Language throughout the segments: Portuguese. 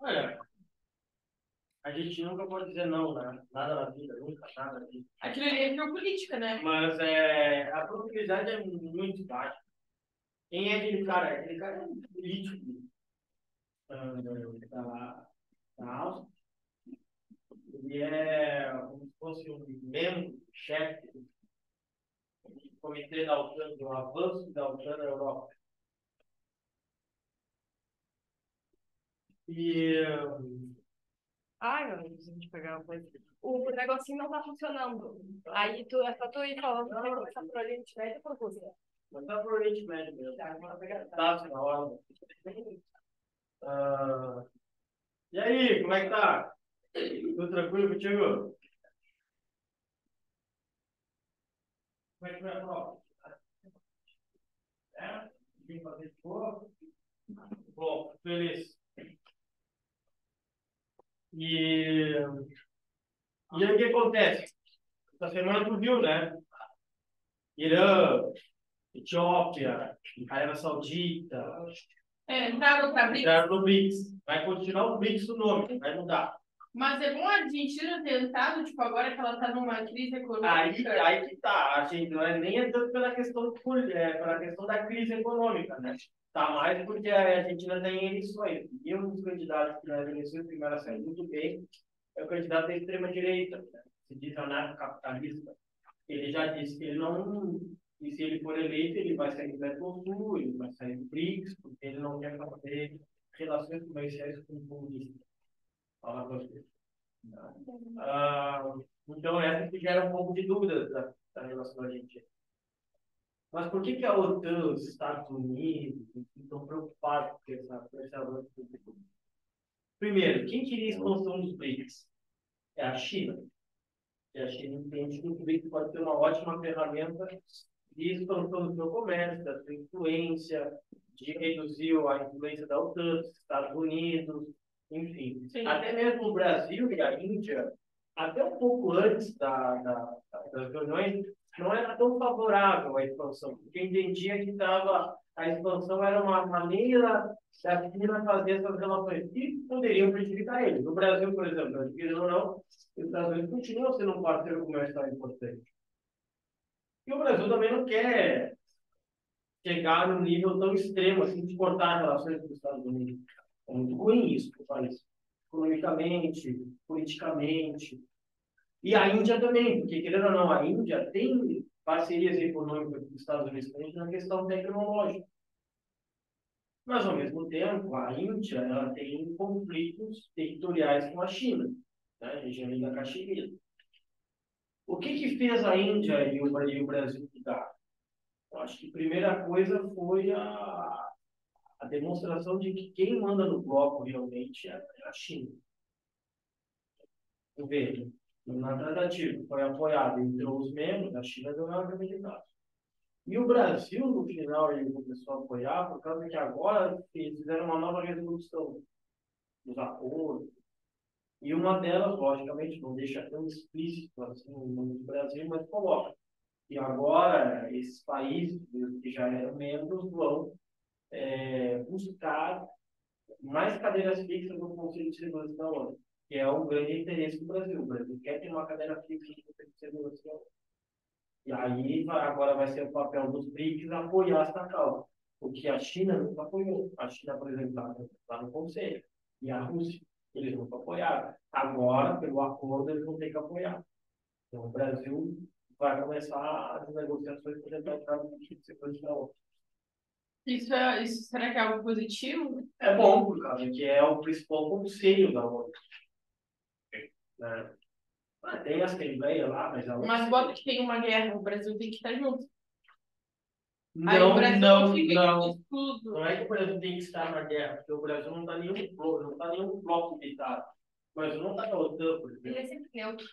Olha, a gente nunca pode dizer não, né? Nada na vida, nunca, nada na vida. Aquilo ali é geopolítica, né? Mas a probabilidade é muito baixa. Quem é aquele cara? Aquele cara é um político da Áustria. Ele é como se fosse um membro, chefe do comitê da OTAN, do avanço da OTAN na Europa. E Ai, meu Deus, a gente pegar uma coisa. O negocinho não tá funcionando. Aí é só tu ir falando que vai começar por Oriente Médio ou por Rússia. mas tá pro Oriente Médio mesmo. Tá, agora pegar. Tá, na hora. Ah, e aí, como é que tá? Tudo tranquilo contigo? Como é que vai a prova? É? Vim fazer de boa? Bom, feliz. E, e aí o que acontece? Essa semana tu viu, né? Irã, Etiópia, Arábia Saudita, Entraram pra BRICS. entraram no BRICS. Vai continuar o BRICS o nome, vai mudar. Mas é bom a Argentina ter entrado, tipo, agora que ela tá numa crise econômica. Aí que tá, a gente não é nem é tanto pela questão, pela questão da crise econômica, né? Tá mais porque a Argentina tem eleições. E um dos candidatos que nas eleições primeiro a sair muito bem é o candidato da extrema-direita, né? Se diz anarcocapitalista. Ele já disse que ele não. E se ele for eleito, ele vai sair do Mercosul, ele vai sair do BRICS, porque ele não quer fazer relações comerciais com o comunista. Fala para você. Então, essa que gera um pouco de dúvida da relação da Argentina. Mas por que a OTAN, os Estados Unidos, estão preocupados com esse avanço do BRICS? Primeiro, quem queria a expansão dos BRICS? É a China. E a China entende que o BRICS pode ser uma ótima ferramenta de expansão do seu comércio, da sua influência, de reduzir a influência da OTAN, dos Estados Unidos, enfim. Sim. Até mesmo o Brasil e a Índia, até um pouco antes das reuniões, não era tão favorável à expansão, porque entendia que a expansão era uma maneira da China fazer essas relações que poderiam prejudicar eles. No Brasil, por exemplo, querendo ou não, os Estados Unidos continuam sendo um parceiro comercial importante. E o Brasil também não quer chegar num nível tão extremo assim de cortar relações com os Estados Unidos. É muito ruim isso para o país, economicamente, politicamente. E a Índia também, porque, querendo ou não, a Índia tem parcerias econômicas com os Estados Unidos na questão tecnológica. Mas, ao mesmo tempo, a Índia ela tem conflitos territoriais com a China, né? Região da Caxemira. O que fez a Índia e o Brasil mudar? Eu acho que a primeira coisa foi a demonstração de que quem manda no bloco realmente é a China. O governo, na tratativa, foi apoiado entre os membros, a China deu uma habilidade. E o Brasil, no final, ele começou a apoiar, por causa que agora eles fizeram uma nova resolução dos acordos. E uma delas, logicamente, não deixa tão explícito assim o nome do Brasil, mas coloca. E agora, esses países que já eram membros vão buscar mais cadeiras fixas no Conselho de Segurança da ONU, que é um grande interesse do Brasil. O Brasil quer ter uma cadeira fixa no Conselho de Segurança da ONU. E aí, agora vai ser o papel dos BRICS apoiar essa causa, porque a China nunca apoiou. A China, por exemplo, está no Conselho. E a Rússia, eles nunca apoiaram. Agora, pelo acordo, eles vão ter que apoiar. Então, o Brasil vai começar as negociações para tentar entrar no Conselho de Segurança da ONU. Isso será que é algo positivo? É bom, por causa que é o principal conselho da ONU. Né? Tem as assembleia lá, mas a Mas bota que tem uma guerra, o Brasil tem que estar junto. Aí o Brasil não, fica não. tudo. Não é que o Brasil tem que estar na guerra, porque o Brasil não está nenhum bloco militar. O Brasil não está na OTAN, por exemplo. Ele é sempre neutro.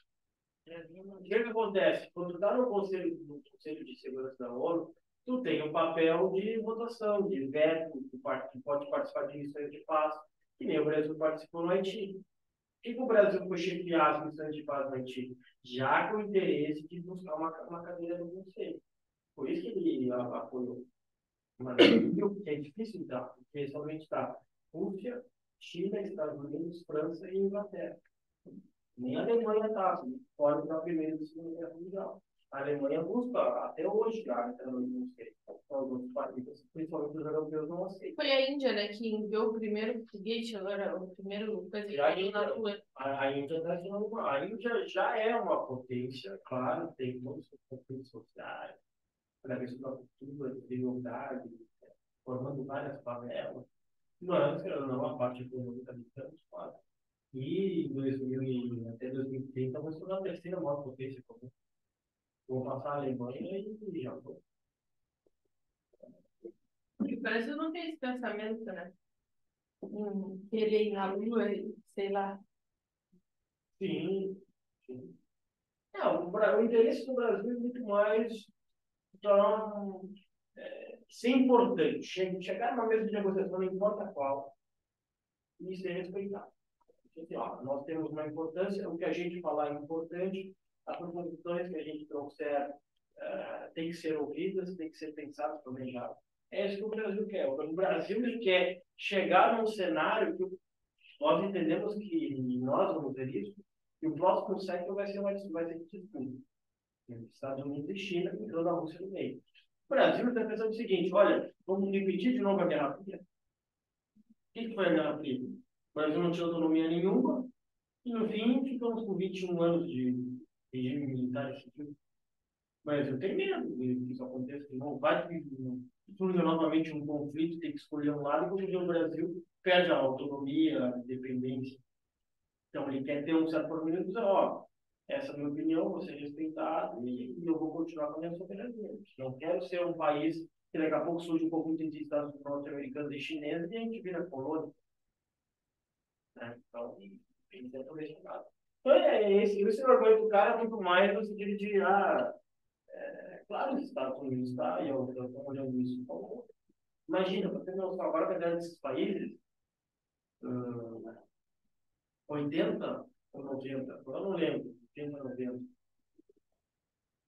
O que acontece? Quando está no Conselho de Segurança da ONU, tu tem o papel de votação, de veto, que pode participar de missões de paz, que nem o Brasil participou no Haiti. Por que o Brasil foi chefiar as missões de paz no Haiti? Já com o interesse de buscar uma cadeira no Conselho. Por isso que ele apoiou. Mas que é difícil entrar, porque somente está Rússia, China, Estados Unidos, França e Inglaterra. Nem a Alemanha está fora da Primeira e da Segunda Guerra Mundial. A Alemanha busca, até hoje, a alguns países, principalmente os europeus, não aceitam. Foi a Índia, né, que enviou o primeiro foguete, agora, o primeiro coisa que Já caiu na Lua. a Índia tá sendo a Índia já é uma potência, claro, tem muitos conflitos sociais, para a questão da cultura, de desigualdade, formando várias favelas, mas não a parte econômica de tantos, claro. E em 2000 até 2030 vamos ser a terceira maior potência comum. Vou passar a Alemanha e Japão. O Brasil não tem esse pensamento, né? Querer ir na Lua, sei lá. Sim, sim. Não, o interesse do Brasil é muito mais então, ser importante. Chegar numa mesa de negociação, não importa qual, e ser respeitado. Assim, ó, nós temos uma importância, o que a gente falar é importante, as proposições que a gente trouxer têm que ser ouvidas, têm que ser pensadas, planejadas. É isso que o Brasil quer. O Brasil ele quer chegar num cenário que nós entendemos que nós vamos ver isso, e o próximo século vai ser disputa. Estados Unidos e China, entrando a Rússia no meio. O Brasil está pensando o seguinte: olha, vamos repetir de novo a Guerra Fria. O que foi a Guerra Fria? O Brasil não tinha autonomia nenhuma, e no fim ficamos com 21 anos de regime militar e civil. Mas eu tenho medo que isso aconteça de novo. Vai que surge novamente um conflito, tem que escolher um lado, e quando o Brasil perde a autonomia, a independência. Então, ele quer ter um certo problema e dizer: ó, essa é a minha opinião, vou ser respeitado e eu vou continuar com a minha soberania. Não quero ser um país que daqui a pouco surge um conflito entre Estados norte-americanos e chineses e a gente vira colônia. Né? Então, tem que ser por esse lado. Então, esse argumento do cara é muito mais no sentido de, claro, os Estados Unidos está, e eu estou olhando isso. Então, imagina, para ter noção, agora a verdade desses países, 80 ou 90, agora eu não lembro, 80 ou 90.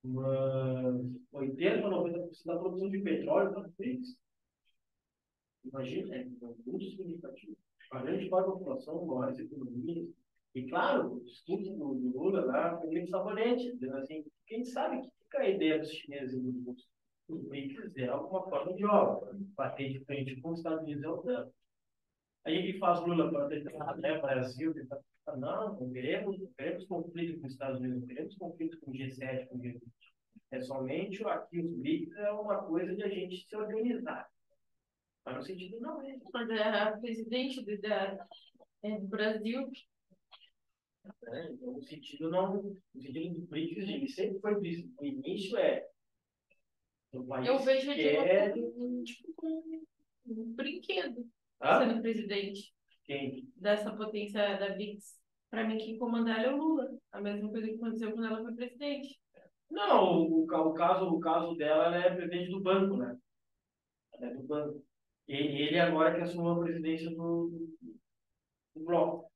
Mas 80 ou 90% da produção de petróleo está no BRICS. Imagina, é muito significativo. A grande parte da população, maiores economias. E, claro, o estudo do Lula lá foi muito sabonete, dizendo assim: quem sabe que fica a ideia dos chineses e dos russos? Os BRICS é alguma forma de obra, bater de frente com os Estados Unidos é o tanto. Aí que faz Lula para tentar, né, Brasil, tentar, não queremos conflito com os Estados Unidos, não queremos conflito com o G7, com o G20. É somente aqui os BRICS é uma coisa de a gente se organizar. Mas no sentido não é. Mas a presidente do Brasil. No sentido não. No sentido do BRICS, ele sempre foi isso. O início o país eu vejo ele tipo um brinquedo Hã? sendo presidente Quem? dessa potência da BRICS. Para mim, quem comanda ela é o Lula. A mesma coisa que aconteceu quando ela foi presidente. Não, o caso dela, ela é presidente do banco, né? Ela é do banco. E ele agora que assumiu a presidência do bloco.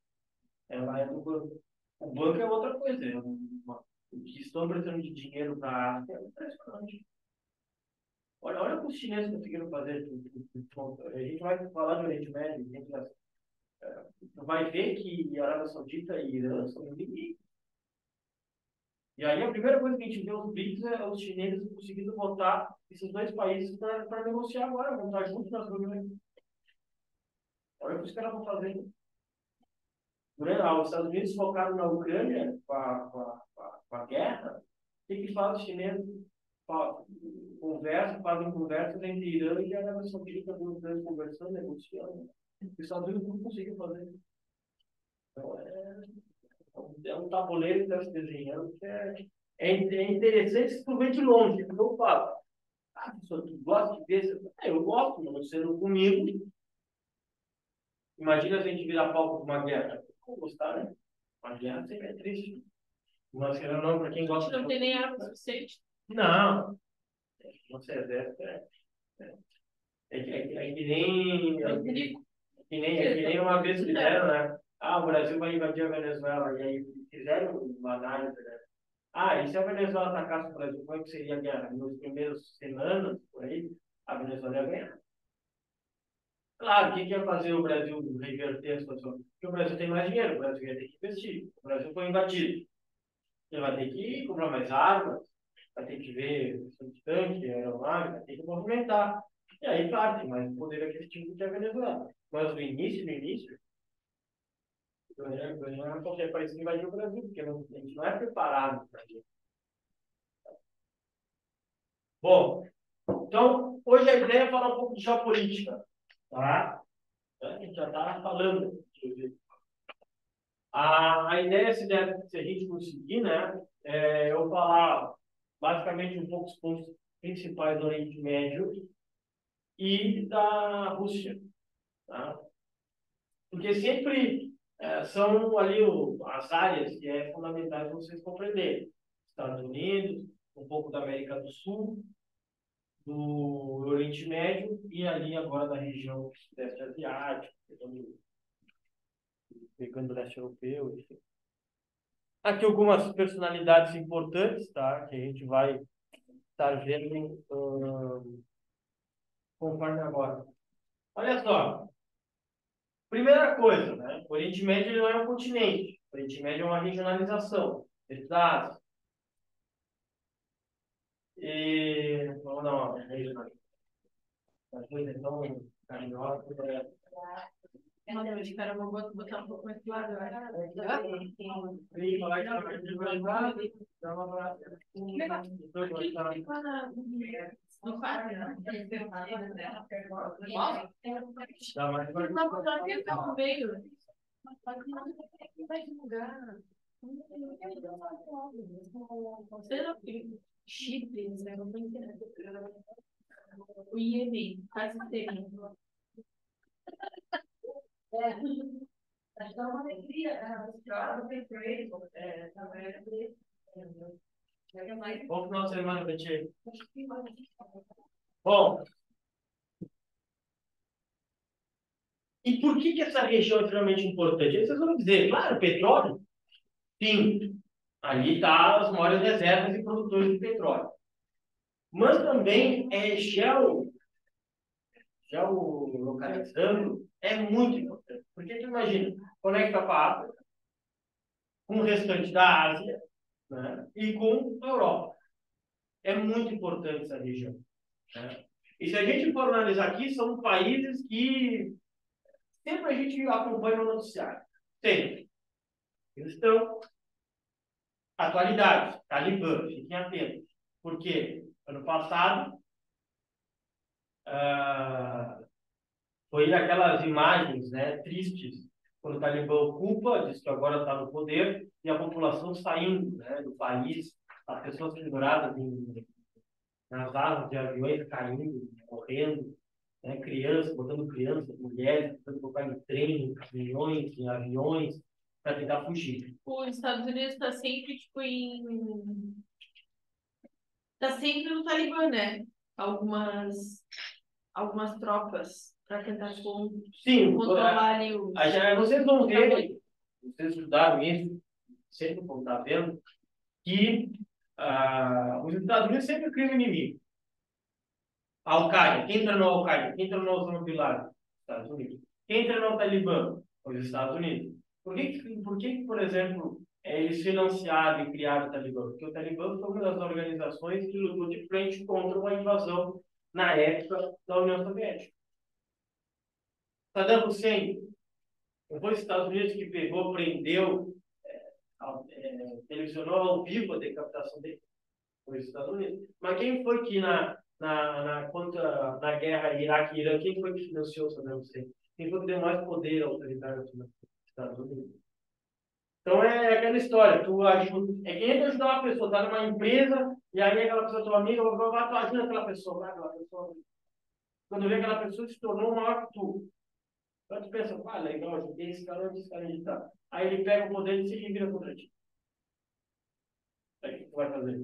Ela é do banco. O banco é outra coisa. O que estão prestando de dinheiro para a África é impressionante. Olha o que os chineses conseguiram fazer. A gente vai falar do Oriente Médio, a gente vai ver que a Arábia Saudita e Irã são inimigos. E aí a primeira coisa que a gente vê os BRICS é os chineses conseguindo botar esses dois países para negociar agora, vão estar juntos nas reuniões. Olha o que os caras vão fazer. Os Estados Unidos focaram na Ucrânia com a guerra. O que faz os chineses? Fazem conversas entre Irã e a Arábia Saudita, os dois conversando, negociando. Os Estados Unidos não conseguiram fazer. Então, é um tabuleiro que está se desenhando que é interessante se tu vê de longe, porque eu falo. Tu gosta de ver? Eu gosto, mas não sendo comigo. Imagina se a gente virar palco de uma guerra. Não gostar, né? Uma guerra sempre é triste. Mas querendo ou não, para quem A gosta gente não tem nem arma suficiente. Não. Nosso exército é que nem uma vez fizeram, né? O Brasil vai invadir a Venezuela. E aí fizeram uma análise, né? E se a Venezuela atacasse o Brasil, como é que seria a guerra? Nos primeiros semanas, por aí, a Venezuela ia ganhar. Claro, o que ia fazer o Brasil reverter a situação? Porque o Brasil tem mais dinheiro, o Brasil ia ter que investir. O Brasil foi invadido. Ele vai ter que comprar mais armas, vai ter que ver questão de tanque, aeronave, vai ter que movimentar. E aí, claro, tem mais poder aquisitivo do que a Venezuela. Mas no início, ganhar qualquer país que invadiu o Brasil, porque a gente não é preparado para isso. Bom, então, hoje a ideia é falar um pouco de geopolítica, tá? A gente já está falando. A ideia, se a gente conseguir, né, é eu falar basicamente um pouco os pontos principais do Oriente Médio e da Rússia, tá? Porque sempre são ali as áreas que é fundamental vocês compreenderem. Estados Unidos, um pouco da América do Sul, do Oriente Médio e ali agora da região Sudeste Asiático, pegando o leste europeu, enfim. Aqui algumas personalidades importantes, tá? Que a gente vai estar vendo conforme agora. Olha só, primeira coisa, né? O Oriente Médio ele não é um continente. O Oriente Médio é uma regionalização da Ásia. E vamos dar uma regionalização. Uma coisa tão carinhosa. Olha, os caras vão botar um pouco mais pro lado. Não faz, né? Não veio. Vai divulgar. Chipre, não vou entender. O IEV, quase teve. Acho que é uma alegria. Bom final de semana para ti. Bom, e por que essa região é extremamente importante? Vocês vão dizer, claro, petróleo. Sim, ali está as maiores reservas e produtores de petróleo. Mas também geolocalizando é muito importante. Porque tu imagina, conecta com a África, com o restante da Ásia, né, e com a Europa. É muito importante essa região. Né? E se a gente for analisar aqui, são países que sempre a gente acompanha no noticiário. Sempre. Eles estão. Atualidade, Talibã, fiquem atentos. Por quê? Ano passado, foi aquelas imagens, né, tristes, quando o Talibã ocupa, diz que agora está no poder, e a população saindo, né, do país, as pessoas penduradas nas asas de aviões caindo, morrendo, né, crianças, botando crianças, mulheres, tentando colocar em trem, em caminhões, em aviões, para tentar fugir. Os Estados Unidos está sempre, tipo, Tá sempre no Talibã, né? Algumas tropas para tentar Sim, controlar ali o... vocês vão ver, vocês estudaram isso, sempre vão estar vendo, que os Estados Unidos sempre criam inimigo. Al-Qaeda, quem treinou a Al-Qaeda? Quem treinou o Osama Bin Laden? Estados Unidos. Quem treinou o Talibã? Os Estados Unidos. Por exemplo, eles financiaram e criaram o Talibã? Porque o Talibã foi uma das organizações que lutou de frente contra uma invasão na época da União Soviética. Saddam Hussein, não foi os Estados Unidos que pegou, prendeu, televisionou ao vivo a decapitação dele? Foi os Estados Unidos. Mas quem foi que na guerra Iraque e Irã, quem foi que financiou o Saddam Hussein? Quem foi que deu mais poder autoritário aos Estados Unidos? Então é aquela história, é que nem tu ajudar uma pessoa, tá numa empresa, e aí aquela pessoa, tua amiga, vai, tu ajuda aquela pessoa, vai, aquela pessoa. Quando vê aquela pessoa se tornou maior que tu. Então tu pensa, legal, ajudei esse cara, onde esse cara está. Aí ele pega o poder e se revira contra ti. Aí o que tu vai fazer?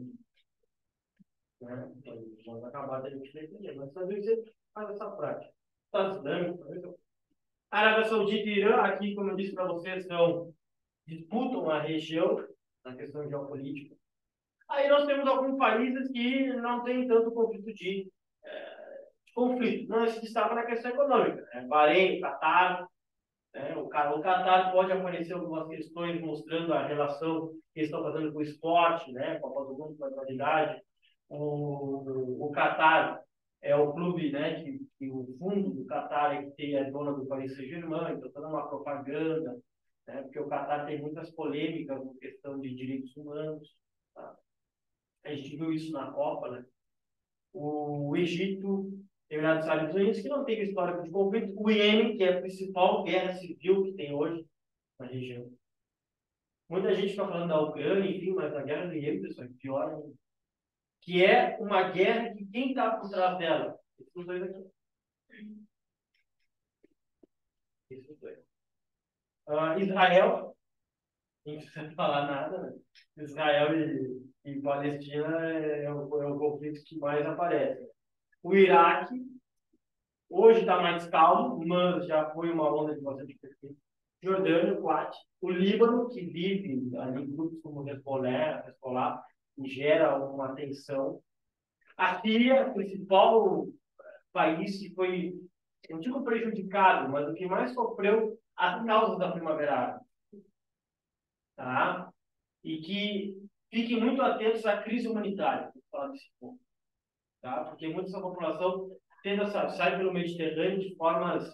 Né? Então, vamos acabar da gente entender, mas às vezes você faz essa prática. Estados Islâmicos, a Arábia Saudita e Irã, aqui, como eu disse para vocês, disputam a região na questão geopolítica. Aí nós temos alguns países que não têm tanto conflito de conflitos. Não se destaca na questão econômica. Né? Bahrein, Catar, né? O Catar pode aparecer algumas questões mostrando a relação que eles estão fazendo com o esporte, né? Copa do Mundo, com a atualidade. O Catar é o clube, né, que o fundo do Catar é que tem a dona do Paris Saint-Germain, então toda uma propaganda, né, porque o Catar tem muitas polêmicas com questão de direitos humanos. Tá? A gente viu isso na Copa, né? O Egito, Emirados Árabes Unidos, que não tem histórico de conflito, o Iêmen, que é a principal guerra civil que tem hoje na região. Muita gente está falando da Ucrânia, enfim, mas a guerra do Iêmen, pessoal, é pior ainda. Que é uma guerra que quem está por trás dela? Esses dois aqui. Esses dois. Israel, não precisa falar nada, né? Israel e Palestina é o conflito que mais aparece. O Iraque, hoje está mais calmo, mas já foi uma onda de bastante conflito. Jordânia, o Líbano, que vive ali grupos como Hezbollah, que gera uma tensão. A Síria, o principal país que foi, não digo prejudicado, mas o que mais sofreu as causas da Primavera Árabe. Tá? E que fiquem muito atentos à crise humanitária, falar desse ponto. Tá? Porque muita dessa população sai pelo Mediterrâneo de formas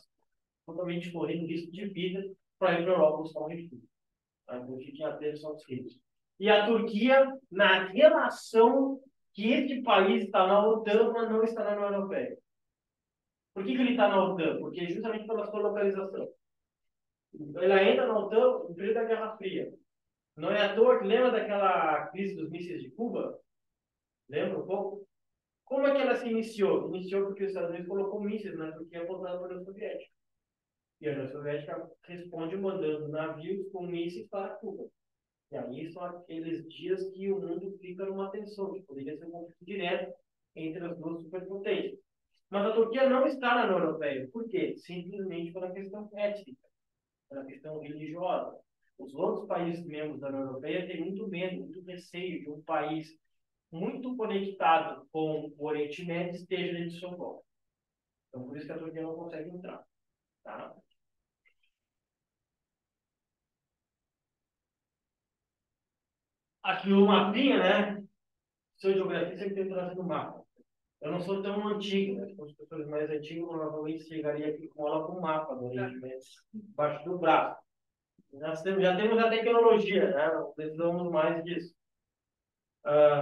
totalmente correndo risco de vida para ir para a Europa buscar um refúgio. Tá? Então fiquem atentos aos riscos. E a Turquia, na relação que este país está na OTAN, mas não está na União Europeia. Por que ele está na OTAN? Porque justamente pela sua localização. Ela entra na OTAN no período da Guerra Fria. Não é à toa que lembra daquela crise dos mísseis de Cuba? Lembra um pouco? Como é que ela se iniciou? Iniciou porque os Estados Unidos colocou mísseis na Turquia voltando para a União Soviética. E a União Soviética responde mandando navios com mísseis para Cuba. E aí são aqueles dias que o mundo fica numa tensão, que poderia ser um conflito direto entre as duas superpotências. Mas a Turquia não está na União Europeia. Por quê? Simplesmente pela questão étnica, pela questão religiosa. Os outros países membros da União Europeia têm muito medo, muito receio de um país muito conectado com o Oriente Médio esteja dentro do seu bloco. Então, por isso que a Turquia não consegue entrar. Tá? Aqui o mapinha, né? Seu geografia sempre tem trazido o mapa. Eu não sou tão antigo, né? Os professores mais antigos provavelmente chegaria aqui com aula com o mapa do Oriente Médio, embaixo do braço. Já temos a tecnologia, né? Não precisamos mais disso.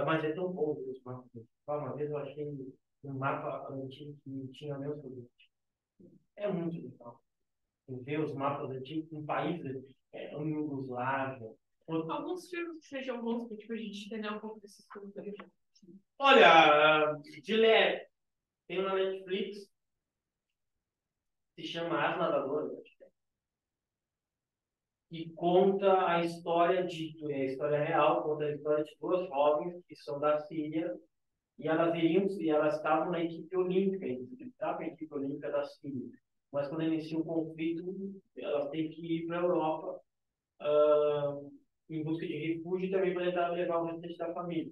Mas é tão bom os mapas. Uma vez eu achei um mapa antigo que tinha meu sobre. É muito legal. Ver os mapas antigos em países, Iugoslávia. Alguns filmes que sejam bons para tipo, a gente entender um pouco desses filmes. Olha, de leve, tem uma Netflix, se chama As Nadadoras, que conta a história a história real, conta a história de duas jovens que são da Síria e elas estavam na equipe olímpica, estavam na equipe olímpica da Síria. Mas quando inicia o conflito, elas têm que ir para a Europa em busca de refúgio e também para tentar levar o restante da família.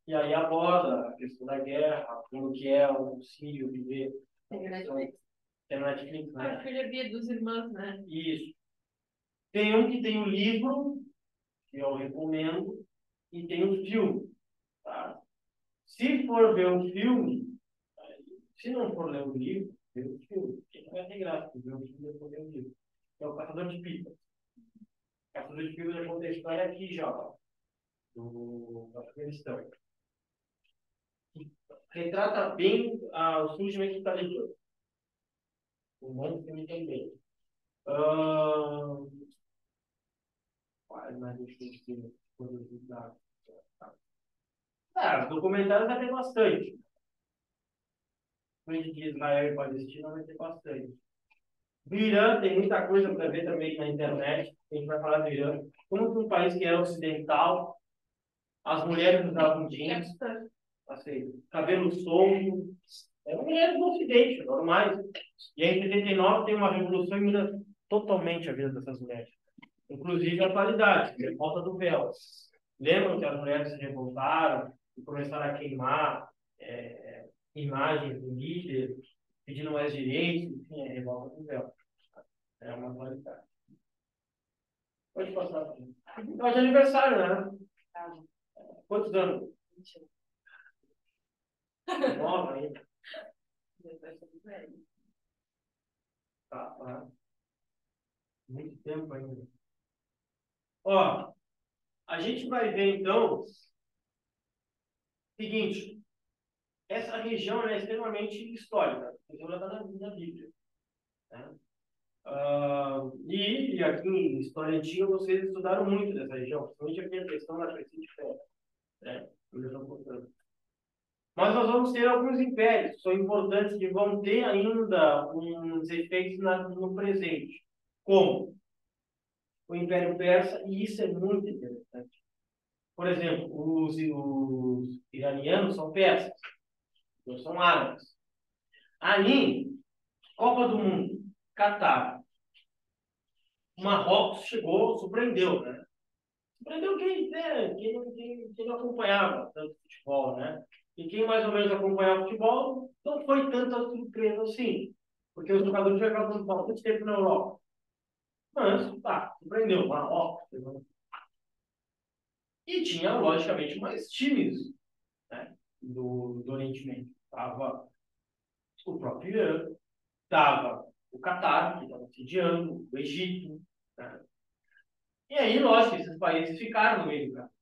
E aí aborda a questão da guerra, como que é o sírio viver. Tem na Netflix. Tem na Netflix, né? A filha via dos irmãos, né? Isso. Tem um que tem o livro, que eu recomendo, e tem o filme. Tá? Se for ver o filme, se não for ler o livro, ver o filme. Porque não vai ter graça ver o filme e depois ler o livro. É o Caçador de Pipas. O Caçador de Pipas já conta a história aqui já, do Afeganistão. Retrata bem o surgimento do Talibã. Um bom filme também. Mas os documentários vai ter bastante. De Israel e Palestina vai ter bastante. Do Irã tem muita coisa para ver também na internet. A gente vai falar do Irã. Como que um país que era ocidental, as mulheres usavam jeans, assim, cabelo solto. Eram mulheres do Ocidente, normais. E aí, em 79, tem uma revolução e muda totalmente a vida dessas mulheres. Inclusive a atualidade, a falta do véu. Lembram que as mulheres se revoltaram e começaram a queimar imagens do líder pedindo mais direitos, enfim, é revolta do véu. É uma qualidade. Pode passar. Tá de aniversário, né? Quantos anos? 9 ainda. Tá. Muito tempo ainda. Ó, a gente vai ver então. Seguinte, essa região é extremamente histórica. Então, ela está na Bíblia. Né? E aqui em História Antiga, vocês estudaram muito dessa região, principalmente aqui a questão da crescente de fé. Né? Mas nós vamos ter alguns impérios que são importantes, que vão ter ainda uns efeitos no presente. Como? O Império Persa, e isso é muito interessante. Por exemplo, os iranianos são persas, não são árabes. Ali, Copa do Mundo, Catar, Marrocos chegou, surpreendeu, né? Surpreendeu quem não acompanhava tanto futebol, né? E quem mais ou menos acompanhava futebol não foi tanta surpresa assim, porque os jogadores jogavam futebol muito tempo na Europa. Mas, tá, surpreendeu, Marrocos. E tinha, logicamente, mais times, né, do Oriente Médio. Estava o próprio Irã, estava o Catar, que estava sediando, o Egito. Né? E aí, lógico, esses países ficaram no meio do caminho.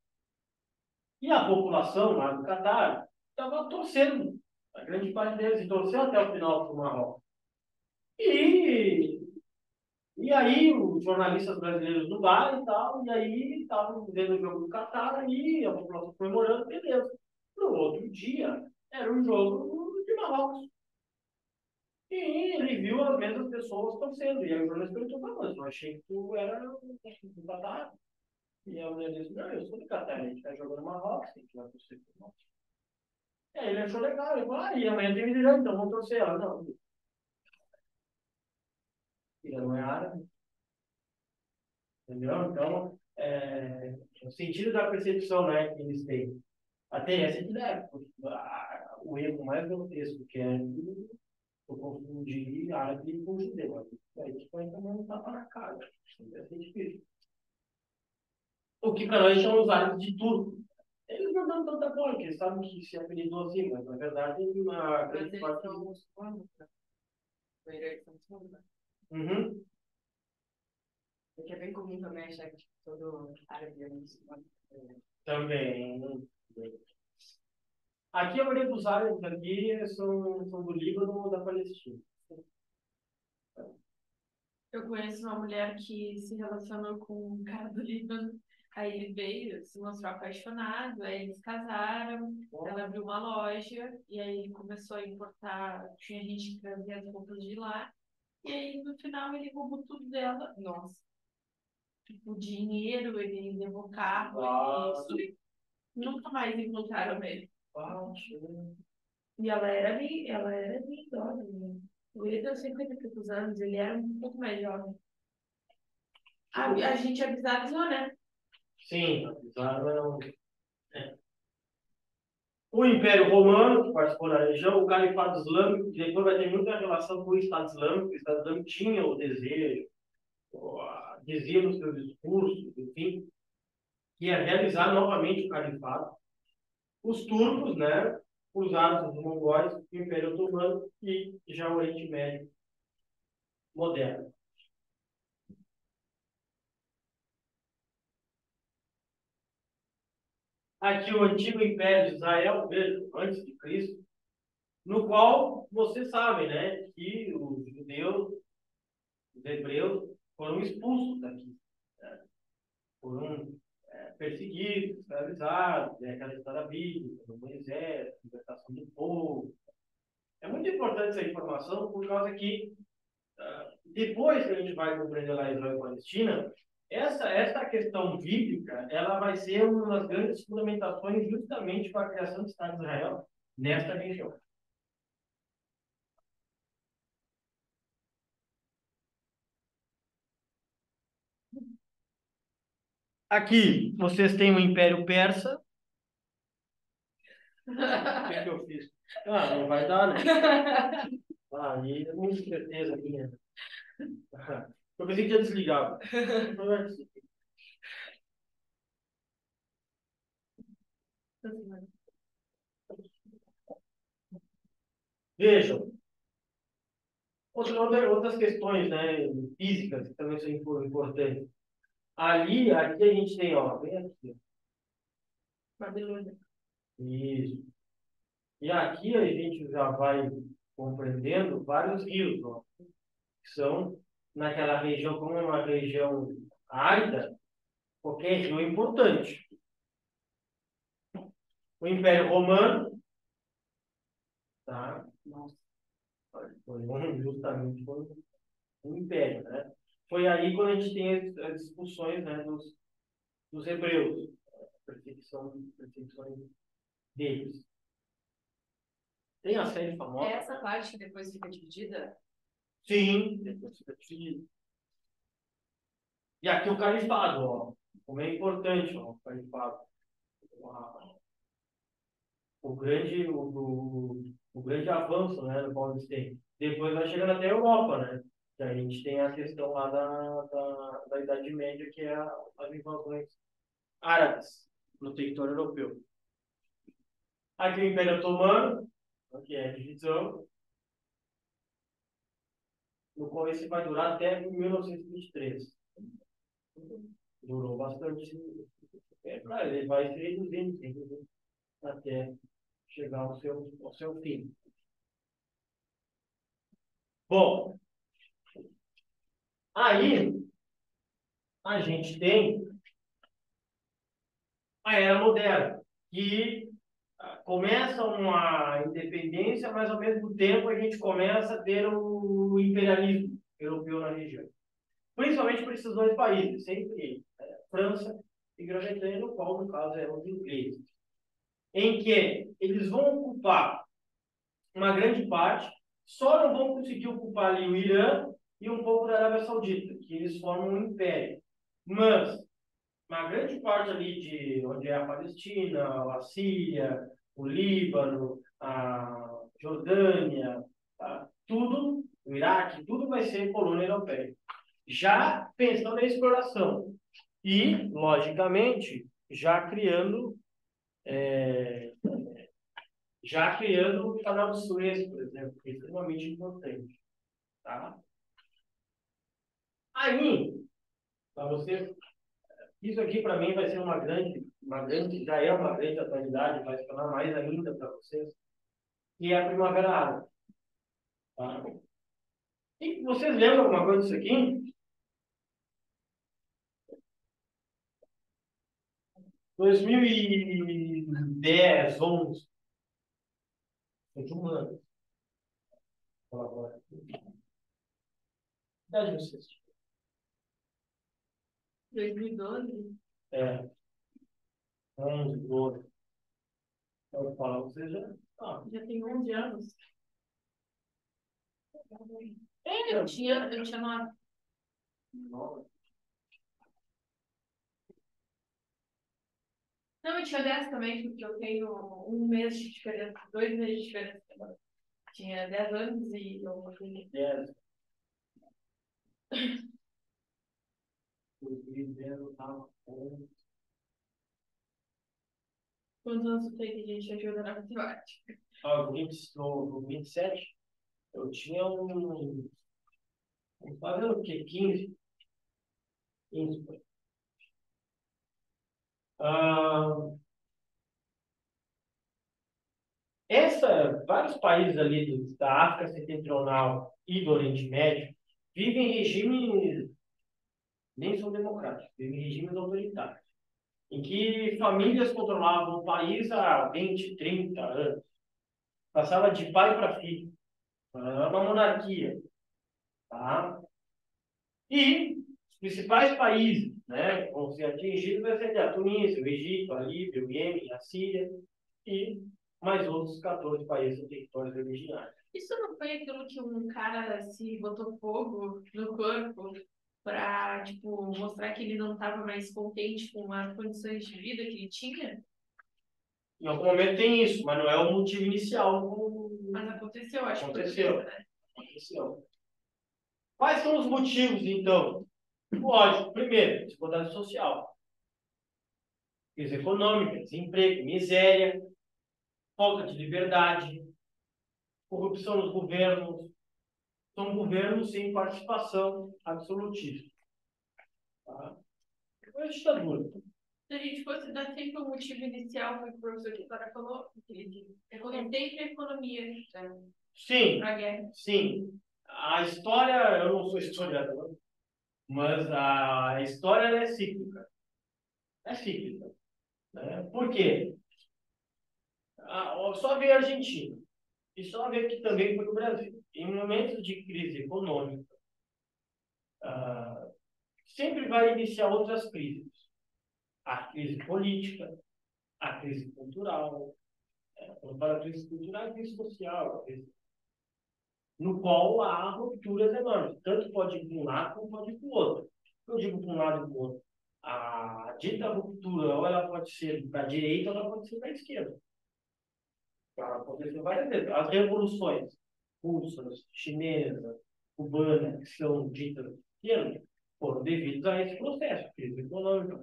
E a população lá do Catar estava torcendo, a grande parte deles, e torceu até o final para o Marrocos. E, e aí, os jornalistas brasileiros no bar e tal, e aí estavam vendo o jogo do Catar e a população comemorando, beleza. No outro dia, era um jogo de Marrocos. E ele viu as mesmas pessoas torcendo. E aí o jornalista perguntou, mas eu achei que tu era do Catar. E a mulher disse, não, eu sou do Catar, a gente está jogando Marrocos, a gente vai torcer por nós. E aí ele achou legal, ele falou, e amanhã tem visão, então vamos torcer. Ela, não, filha não é árabe, entendeu? Então, o sentido da percepção, né, que eles têm. Até essa que leva, o erro mais grotesco, que é eu confundir árabe com judeu. Aí que põe também um tapa na cara. Deve ser difícil. O que para nós chamamos árabes de turco. Eles não dão tanta bola, porque eles sabem que se apelidou assim, mas na verdade uma grande parte. Uhum. Porque é bem comum também achar que tipo, todo árabe é muçulmano. Também. Aqui a maioria dos árabes aqui são do Líbano ou da Palestina. Eu conheço uma mulher que se relacionou com um cara do Líbano. Aí ele veio, se mostrou apaixonado, aí eles casaram, ela abriu uma loja, e aí ele começou a importar, tinha gente que trazia as roupas de lá, e aí no final ele roubou tudo dela. Nossa, tipo, dinheiro, ele levou carro, e nunca mais encontraram ele. E ela era linda, né? Ele deu 50 e poucos anos, ele era um pouco mais jovem. A gente avisou, né? Sim, avisaram. O Império Romano, que participou da região, o Califado Islâmico, que depois vai ter muita relação com o Estado Islâmico. O Estado Islâmico tinha o desejo, dizia nos seus discursos, enfim, que ia realizar novamente o Califado. Os turcos, né, os árabes, os mongóis, o Império Otomano e já o Oriente Médio moderno. Aqui o antigo Império de Israel, veja, antes de Cristo, no qual vocês sabem, né, que os judeus, os hebreus, foram expulsos daqui, né, foram perseguidos, escravizados, aquela história bíblica, do Moisés, libertação do povo. É muito importante essa informação por causa que depois que a gente vai compreender lá Israel e Palestina, essa questão bíblica, ela vai ser uma das grandes fundamentações justamente para a criação do Estado de Israel nesta região. Aqui vocês têm o Império Persa. O que eu fiz? Ah, não vai dar, né? Ah, e é muita certeza minha. Eu pensei que tinha desligado. Vejam, outras questões, né, físicas que também são importantes. Aqui a gente tem, ó, bem aqui. Babilônia. Isso. E aqui a gente já vai compreendendo vários rios, ó, que são naquela região, como é uma região árida, qualquer rio é importante. O Império Romano, tá? Nossa, justamente foi um império, né? Foi aí quando a gente tem as discussões, né, dos hebreus, perseguições deles. Tem a série famosa. É essa parte que depois fica dividida? Sim, depois fica dividido. E aqui o califado, ó. Como é importante, ó, o califado. O grande avanço, né, do qual eles têm. Depois vai chegando até a Europa, né? Que a gente tem a questão lá da Idade Média, que é as invasões árabes no território europeu. Aqui o Império Otomano, que é a divisão, no qual esse vai durar até 1923. Durou bastante. Claro, ele vai se reduzindo sempre, até chegar ao seu fim. Bom, aí a gente tem a Era Moderna, que começa uma independência, mas ao mesmo tempo a gente começa a ter o imperialismo europeu na região. Principalmente por esses dois países, sempre França e Grã-Bretanha, no qual, no caso, eram os ingleses. Em que eles vão ocupar uma grande parte, só não vão conseguir ocupar ali o Irã e um pouco da Arábia Saudita, que eles formam um império. Mas uma grande parte ali de onde é a Palestina, a Síria, o Líbano, a Jordânia, tá? Tudo, o Iraque, tudo vai ser colônia europeia. Já pensando na exploração e, logicamente, já criando o canal de Suez, por exemplo, que é extremamente importante. Tá? Aí, para você, isso aqui para mim vai ser já é uma grande atualidade, vai se tornar mais ainda para vocês, que é a Primavera Árabe. Tá? E vocês lembram alguma coisa disso aqui? 2010, 11, foi de um ano. Agora. Idade de vocês? 2012? É, 11, 12. Eu falo, vocês já. Já tem 11 anos. É, Eu tinha 9. Não, eu tinha 10 também, porque eu tenho um mês de diferença, 2 meses de diferença. Tinha 10 anos e eu fui. 10. 2010, eu estava com. Quantos anos você tem que a gente ajuda na matemática? No 27, eu tinha fazendo o quê? 15? 15. Ah, vários países ali da África Setentrional e do Oriente Médio vivem regimes, nem são democráticos, vivem regimes autoritários, em que famílias controlavam o país há 20, 30 anos. Passava de pai para filho. Era uma monarquia. Tá? E os principais países, né, que vão ser atingidos vai ser a Tunísia, o Egito, a Líbia, o Iêmen, a Síria e mais outros 14 países em territórios originários. Isso não foi aquilo que um cara se botou fogo no corpo para, tipo, mostrar que ele não estava mais contente com as condições de vida que ele tinha? Em algum momento tem isso, mas não é o motivo inicial. Mas aconteceu, acho que foi Aconteceu. isso, né? Social. Quais são os motivos, então? Lógico, primeiro, desigualdade social, crise econômica, desemprego, miséria, falta de liberdade, corrupção nos governos, são governos sem participação absolutista. Tá? É uma ditadura. Se a gente fosse dar sempre o motivo inicial, foi o que o professor Kitara falou, sempre a economia, né? Sim, Para a guerra. sim. A história, eu não sou historiador, mas a história ela é cíclica. É cíclica. Né? Por quê? Só ver a Argentina. E só ver que também foi o Brasil. Em momentos de crise econômica, sempre vai iniciar outras crises. A crise política, a crise cultural, para a crise cultural, a crise social, no qual há rupturas enormes. Tanto pode ir para um lado, como pode ir para o outro. Eu digo para um lado e para o outro. A dita ruptura, ou ela pode ser para a direita, ou ela pode ser para a esquerda. Ela aconteceu várias vezes. As revoluções russas, chinesas, cubanas, que são ditas esquerda, foram devidas a esse processo, crise econômica,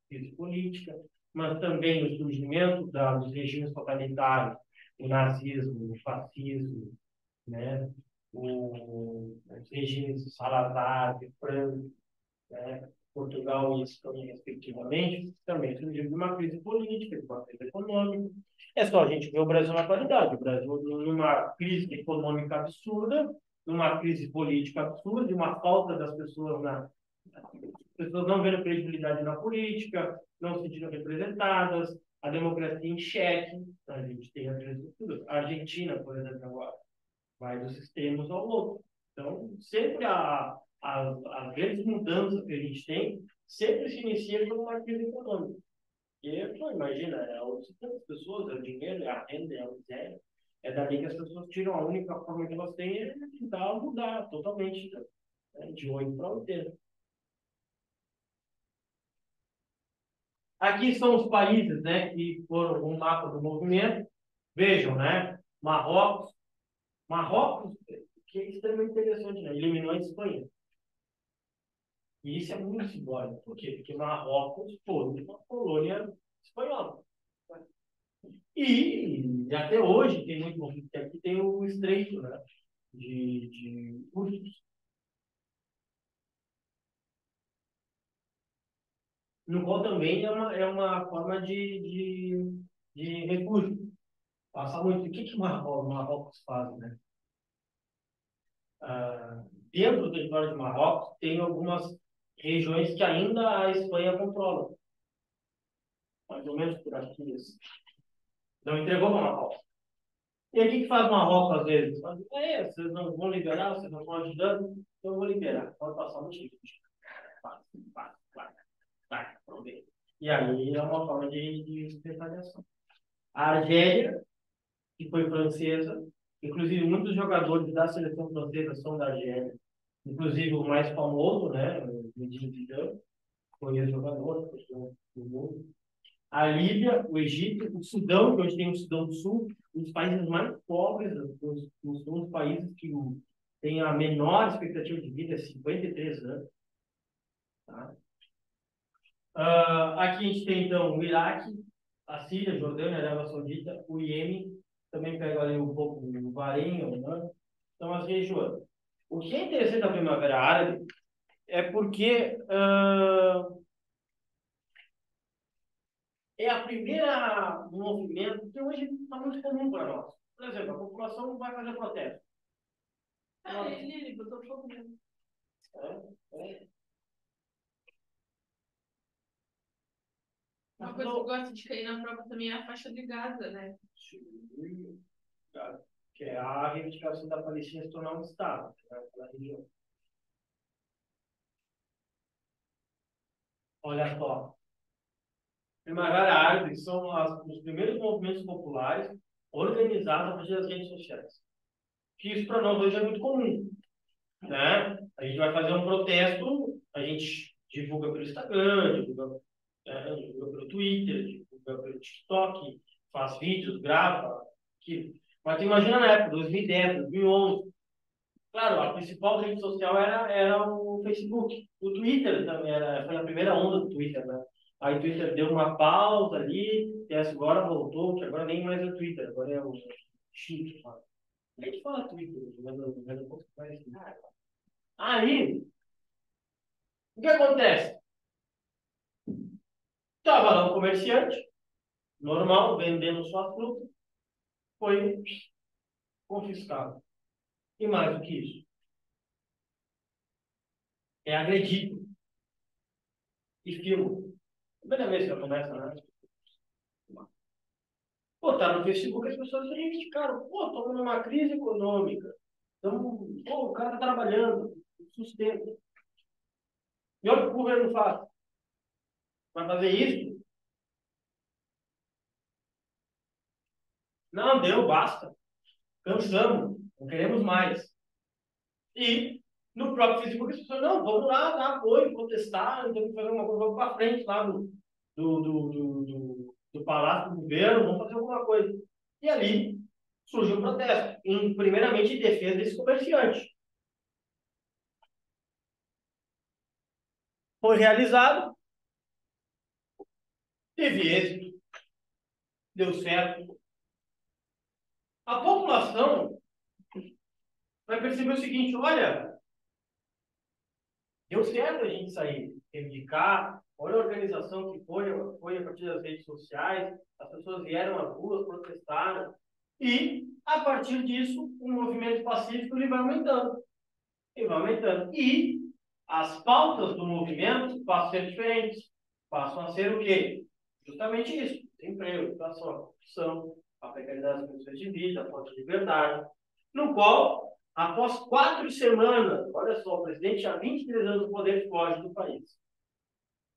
crise política, mas também o surgimento dos regimes totalitários, o nazismo, o fascismo, né? Os regimes Salazar, de Franco, né? Portugal e Espanha, respectivamente, também surgiu de uma crise política, de uma crise econômica. É só a gente ver o Brasil na atualidade. O Brasil numa crise econômica absurda, numa crise política absurda, de uma falta das pessoas as pessoas não vendo credibilidade na política, não se sentindo representadas, a democracia em xeque. A gente tem as estruturas. A Argentina, por exemplo, agora vai dos extremos ao outro. Então, sempre as grandes mudanças que a gente tem sempre se inicia por uma crise econômica. E, pô, imagina, os pessoas, é o dinheiro, é a renda, é a miséria, é dali que as pessoas tiram a única forma que elas têm é tentar mudar totalmente, né, de 8 para 80. Aqui são os países, né, que foram um mapa do movimento. Vejam, né? Marrocos, que é extremamente interessante, né? Eliminou a Espanha. E isso é muito simbólico. Por quê? Porque Marrocos foi uma colônia espanhola. E até hoje tem muito conflito. Aqui tem o estreito, né, de Búzios, no qual também é uma forma de refúgio. Passa muito. O que Marrocos faz, né? Ah, dentro do território de Marrocos tem algumas regiões que ainda a Espanha controla. Mais ou menos por aqui. Assim. Não entregou para Marrocos. E aí, o que faz Marrocos às vezes? Faz, vocês não vão liberar, vocês não estão ajudando, então eu vou liberar. Pode passar no Chile. Vai, pronto. E aí é uma forma de retaliação. A Argélia, que foi francesa, inclusive muitos jogadores da seleção francesa são da Argélia. Inclusive o mais famoso, né, o Zinedine Zidane, foi esse jogador do mundo. A Líbia, o Egito, o Sudão, que hoje tem o Sudão do Sul, um dos países mais pobres, os países que têm a menor expectativa de vida, 53 anos. Tá? Aqui a gente tem, então, o Iraque, a Síria, a Jordânia, a Arábia Saudita, o Iêmen, também pega ali um pouco o Bahrein, né? São as regiões. O que é interessante da Primavera Árabe é porque é a primeira movimento que hoje está muito comum para nós. Por exemplo, a população vai fazer protesto. Ele botou fogo mesmo. É. Uma coisa que eu gosto de cair na prova também é a faixa de Gaza, né? Que é a reivindicação da Palestina se tornar um Estado. Né, região. Olha só. Primavera Árabe são os primeiros movimentos populares organizados a partir das redes sociais. Que isso para nós hoje é muito comum. Né? A gente vai fazer um protesto, a gente divulga pelo Instagram, divulga pelo Twitter, divulga pelo TikTok, faz vídeos, grava. Mas tu imagina na época, 2010, 2011, Claro, a principal rede social era o Facebook. O Twitter também foi a primeira onda do Twitter, né? Aí o Twitter deu uma pausa ali, e agora voltou, que agora nem mais é o Twitter, agora é o X. A gente fala Twitter, mas um pouco mais. Aí, o que acontece? Estava lá um comerciante, normal, vendendo sua fruta, foi confiscado. E mais do que isso, é agredido e filma. Primeira vez que eu começo, né? Pô, tá no Facebook, as pessoas reivindicaram. Pô, estamos numa crise econômica. Pô, o cara tá trabalhando, sustento. E olha o que o governo faz. Vai fazer isso? Não, deu, basta. Cansamos, não queremos mais. E no próprio Facebook as pessoas, não, vamos lá dar apoio, protestar, então fazer uma coisa, vamos para frente lá do Palácio do Governo, vamos fazer alguma coisa. E ali surgiu um protesto, primeiramente em defesa desse comerciante. Foi realizado, teve êxito, deu certo. A população vai perceber o seguinte: olha, deu certo a gente sair, reivindicar, olha a organização que foi a partir das redes sociais, as pessoas vieram às ruas, protestaram, e a partir disso o movimento pacífico ele vai aumentando, ele vai aumentando. E as pautas do movimento passam a ser diferentes, passam a ser o quê? Justamente isso: desemprego, educação, corrupção, a precariedade das condições de vida, a falta de liberdade, no qual, após 4 semanas, olha só, o presidente há 23 anos no poder foge do país,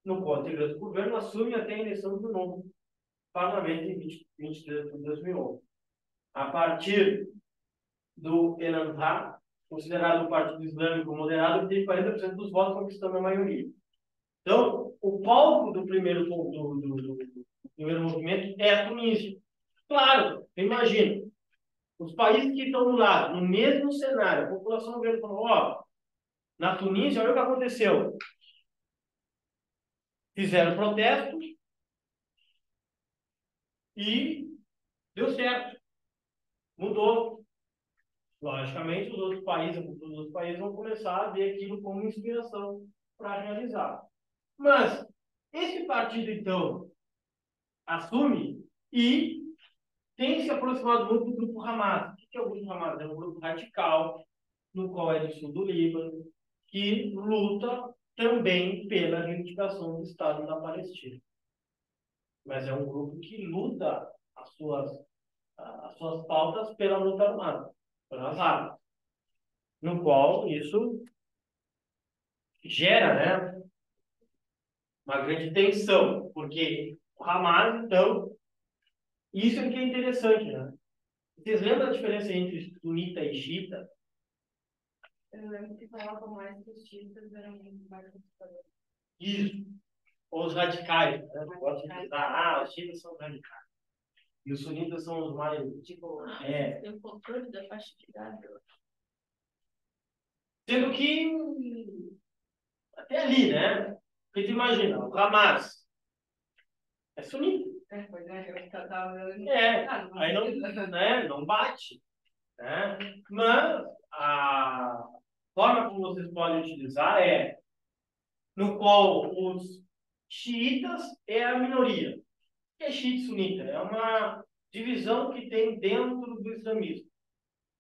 no qual o integrante do governo assume até a eleição do novo parlamento em 23 de 2011. A partir do Enantá, considerado um partido islâmico moderado, que tem 40% dos votos, conquistando a maioria. Então, o palco do primeiro movimento é a Tunísia. Claro, imagina, os países que estão do lado, no mesmo cenário, a população vendo falou, ó, na Tunísia, olha o que aconteceu. Fizeram protesto e deu certo. Mudou. Logicamente, os outros países vão começar a ver aquilo como inspiração para realizar. Mas esse partido, então, assume e tem se aproximado muito do grupo Hamas. O que é o grupo Hamas? É um grupo radical, no qual é do sul do Líbano, que luta também pela reivindicação do Estado da Palestina. Mas é um grupo que luta as suas pautas pela luta armada, pelas armas, no qual isso gera, né, uma grande tensão, porque o Hamas, então, isso é que é interessante, né? Vocês lembram da diferença entre sunita e xiita? Eu lembro que falava mais que os xiitas eram mais conservadores. Isso. Ou os radicais, né? Gosto de dizer, os xiitas são radicais. E os sunitas são os mais. Tipo, tem o controle da faixa de idade. Sendo que até ali, né? Porque tu imagina, o Hamas é sunita. Pois é, eu tava. Aí não bate. Né? Mas a forma como vocês podem utilizar é no qual os xiitas é a minoria. O que é xiita e sunita? É uma divisão que tem dentro do islamismo.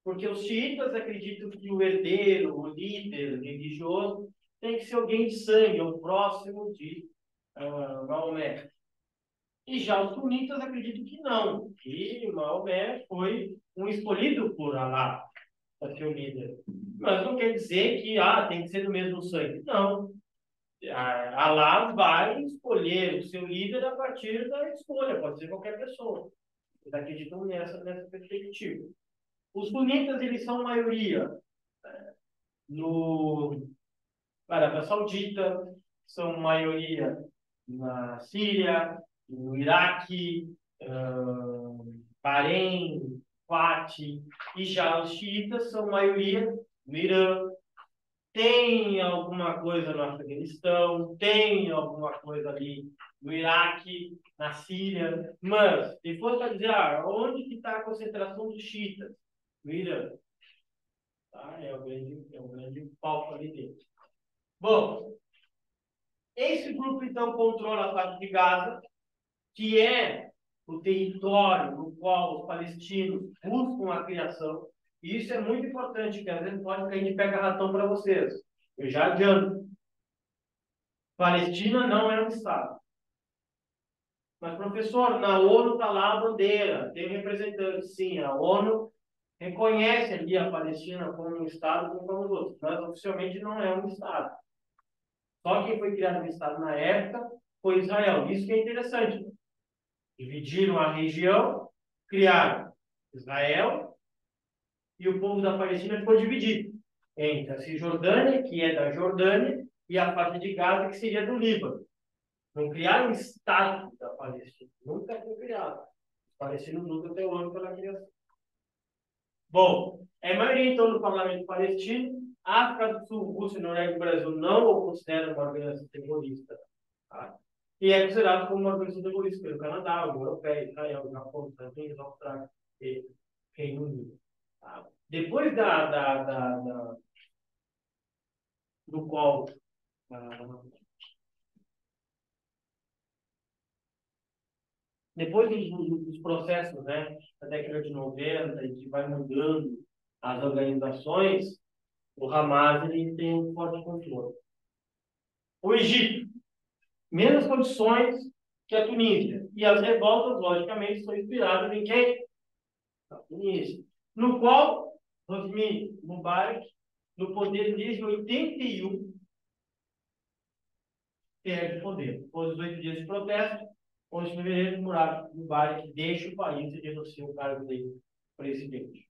Porque os xiitas acreditam que o herdeiro, o líder religioso, tem que ser alguém de sangue, ou próximo de Maomé. E já os sunitas acreditam que não, que Maomé foi um escolhido por Allah para ser o líder. Mas não quer dizer que tem que ser do mesmo sangue. Não. Allah vai escolher o seu líder a partir da escolha, pode ser qualquer pessoa. Eles acreditam nessa perspectiva. Os sunitas, eles são maioria no Arábia Saudita, são maioria na Síria, no Iraque, Bahrein, Kuwait, e já os xiitas são maioria no Irã, tem alguma coisa no Afeganistão, tem alguma coisa ali no Iraque, na Síria, mas se fosse para dizer, onde que está a concentração dos xiitas? No Irã. Tá? É o grande palco ali dentro. Bom, esse grupo então controla a faixa de Gaza, que é o território no qual os palestinos buscam a criação. E isso é muito importante, porque às vezes pode cair de pega-ratão para vocês. Eu já adianto. Palestina não é um Estado. Mas, professor, na ONU está lá a bandeira, tem representantes. Sim, a ONU reconhece ali a Palestina como um Estado, como os outros, mas oficialmente não é um Estado. Só quem foi criado um Estado na época foi Israel. Isso que é interessante. Dividiram a região, criaram Israel, e o povo da Palestina ficou dividido entre a Cisjordânia, que é da Jordânia, e a faixa de Gaza, que seria do Líbano. Não criaram o Estado da Palestina. Nunca foi criado. Os palestinos lutam até hoje pela criação. Bom, a maioria, então, do parlamento palestino, a África do Sul, Rússia, Noruega e Brasil não o consideram uma organização terrorista. Tá? E é considerado como uma organização terrorista pelo Canadá, União Europeia, Israel, Japão, Estados Unidos, Austrália e Reino Unido. Tá? Depois do qual depois dos processos, né, da década de 90, e que vai mudando as organizações, o Hamas ele tem um forte controle. O Egito, menos condições que a Tunísia. E as revoltas, logicamente, são inspiradas em quem? A Tunísia. No qual Hosni Mubarak, no poder desde 81, perde o poder. Depois dos 8 dias de protesto, 11 de fevereiro, Mubarak deixa o país e renuncia o cargo de presidente.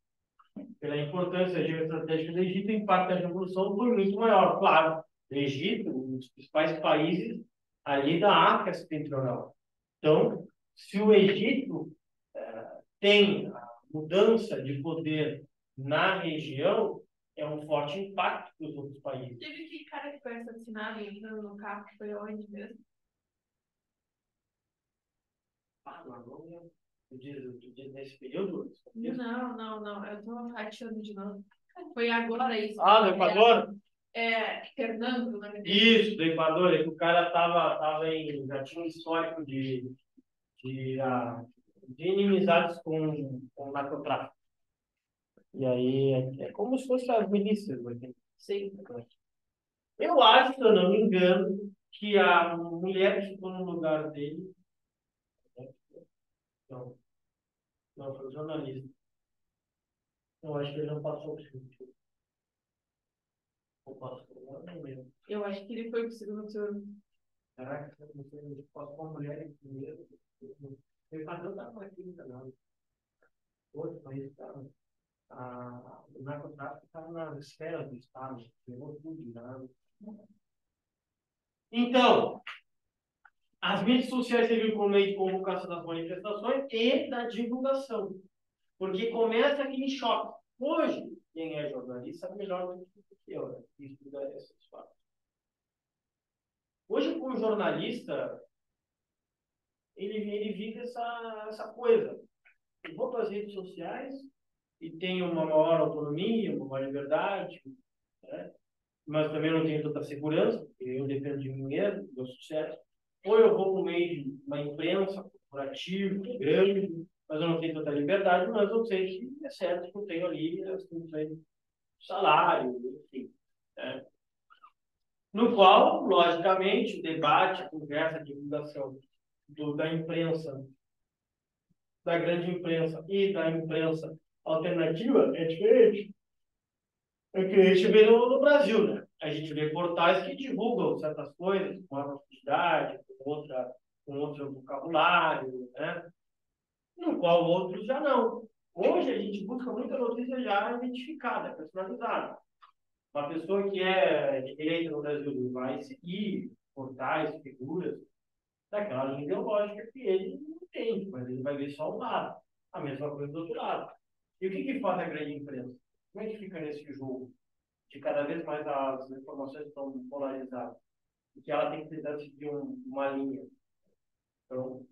Pela importância geoestratégica do Egito, o impacto da revolução foi muito maior. Claro, o Egito, um dos principais países ali da África Setentrional. Então, se o Egito tem a mudança de poder na região, é um forte impacto para os outros países. Teve que cara que foi assassinado entrando no carro, que foi onde mesmo? Tu diz nesse período? Não. Eu tô rateando de novo. Foi agora isso. No Equador? Fernando, né? Isso, do Equador. É que o cara já tinha um histórico de inimizades com o narcotráfico. E aí é como se fossem as milícias. Sim. Eu acho, se eu não me engano, que a mulher que ficou no lugar dele. Não, foi o jornalista. Eu acho que ele não passou o filme. Ou passou, não lembro. Eu acho que ele foi pro segundo turno. Caraca, não sei, ele passou uma mulher em primeiro. Ele fazia outra coisa, não. Outro país estava. O narcotráfico estava na esfera do Estado, pegou tudo, né? Então, as mídias sociais serviram como meio de convocação das manifestações e da divulgação, porque começa aquele choque. Hoje, quem é jornalista sabe melhor do que eu, né? Estuda esses fatos. Hoje, como jornalista, ele vive essa coisa. Eu vou para as redes sociais e tenho uma maior autonomia, uma maior liberdade, né? Mas também não tenho tanta segurança, porque eu dependo de mim mesmo, do meu sucesso. Ou eu vou no meio de uma imprensa corporativa, grande, mas eu não tenho tanta liberdade, mas eu sei que é certo que eu tenho ali as condições de salário, enfim. Né? No qual, logicamente, o debate, a conversa, a divulgação da imprensa, da grande imprensa e da imprensa alternativa é diferente. É que a gente vê no Brasil, né? A gente vê portais que divulgam certas coisas com uma profundidade, com outro vocabulário, né? No qual outros já não. Hoje a gente busca muita notícia já identificada, personalizada. Uma pessoa que é de direita no Brasil vai seguir portais, figuras, daquela linha ideológica que ele não entende, mas ele vai ver só um lado. A mesma coisa do outro lado. E o que faz a grande imprensa? Como é que fica nesse jogo? de cada vez mais as informações estão polarizadas, e que ela tem que tentar seguir uma linha. Então,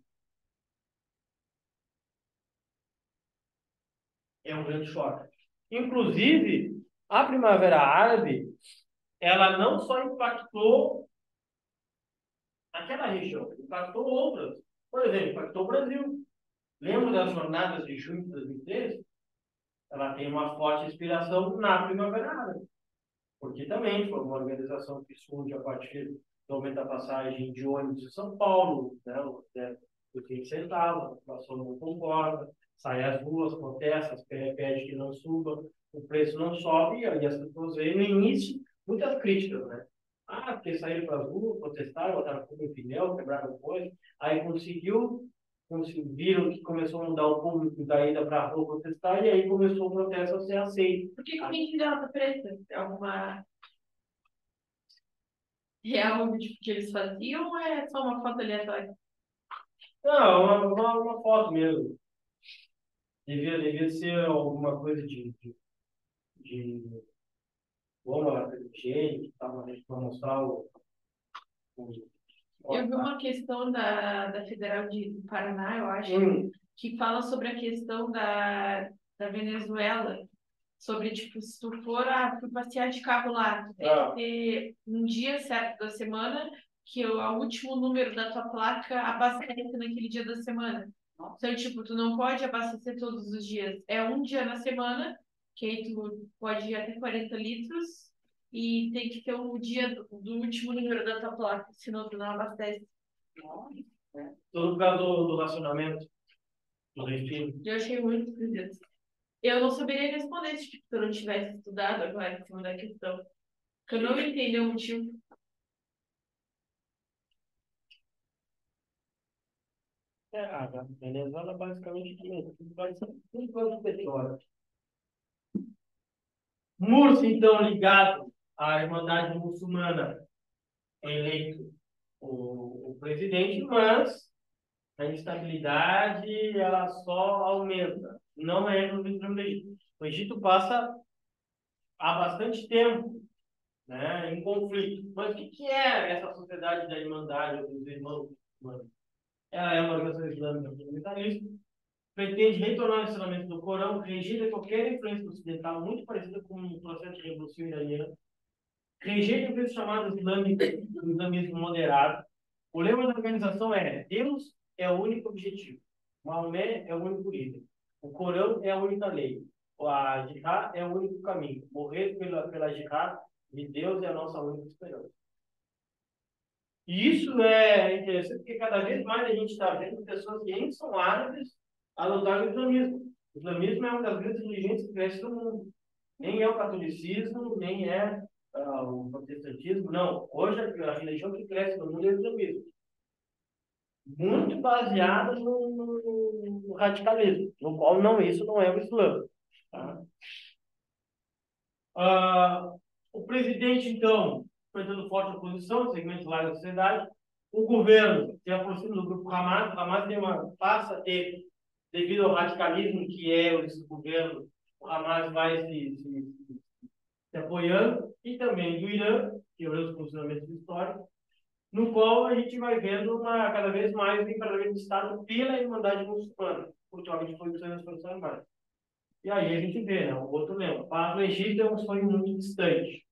é um grande choque. Inclusive, a Primavera Árabe, ela não só impactou aquela região, impactou outras. Por exemplo, impactou o Brasil. Lembra das jornadas de junho de 2013? Ela tem uma forte inspiração na Primavera Árabe, porque também foi uma organização que surge a partir do aumento da passagem de ônibus em São Paulo, né, do que centavo, a população não concorda, sai às ruas, protesta, pede que não suba, o preço não sobe, e aí as pessoas veem no início muitas críticas, né? Ah, porque saíram para as ruas, protestaram, botaram fogo em pneu, quebraram coisa, aí viram que começou a mudar o público da ida para a rua protestar, e aí começou o protesto a ser aceito. Por que alguém te deu essa preta? É alguma real tipo, que eles faziam ou é só uma foto aleatória? Não, uma foto mesmo. Devia ser alguma coisa de bomba higiênica, para mostrar Eu vi uma questão da Federal do Paraná, eu acho, que fala sobre a questão da Venezuela, sobre, tipo, se tu for passear de carro lá, tu tem que ter um dia certo da semana que o último número da tua placa abastece naquele dia da semana. Então, tipo, tu não pode abastecer todos os dias. É um dia na semana, que aí tu pode ir até 40 litros, e tem que ter o dia do último número da tua placa, senão tu não abastece. tudo por causa do racionamento, do refino. Eu achei muito esquisito. Eu não saberia responder se tipo, eu não tivesse estudado agora em cima da questão. Porque eu não entendi o motivo. A Venezuela basicamente tudo vai ser tudo quanto petróleo. Mursi, então, ligado à Irmandade Muçulmana, eleito o presidente, mas a instabilidade ela só aumenta. Não é no Egito. O Egito passa há bastante tempo, né, em conflito. Mas o que é essa sociedade da Irmandade ou dos Irmãos Muçulmanos? Ela é uma organização islâmica fundamentalista, pretende retornar ao ensinamento do Corão, rejeita qualquer influência ocidental, muito parecida com um processo de revolução iraniana, rejeita influências chamadas islâmicas do islamismo moderado. O lema da organização é: Deus é o único objetivo, Maomé é o único líder, o Corão é a única lei, a Jihad é o único caminho, morrer pela Jihad de Deus é a nossa única esperança. E isso é interessante porque cada vez mais a gente está vendo pessoas que nem são árabes adotarem o islamismo. O islamismo é uma das grandes religiões que cresce no mundo. Nem é o catolicismo, nem é o protestantismo, não. Hoje a religião que cresce no mundo é o islamismo. Muito baseada no radicalismo, no qual isso não é o Islã. Tá? O presidente, então, enfrentando forte oposição, segmentos largos da sociedade, o governo se aproxima do grupo Hamas, Hamas passa a ter, devido ao radicalismo que é esse governo, o Hamas vai se apoiando, e também do Irã, que é os posicionamentos históricos, no qual a gente vai vendo cada vez mais o implementamento do Estado pela Irmandade Muçulmana, culturalmente foi das Forças Armadas. E aí a gente vê, né, o outro lema, paz no Egito é um sonho muito distante.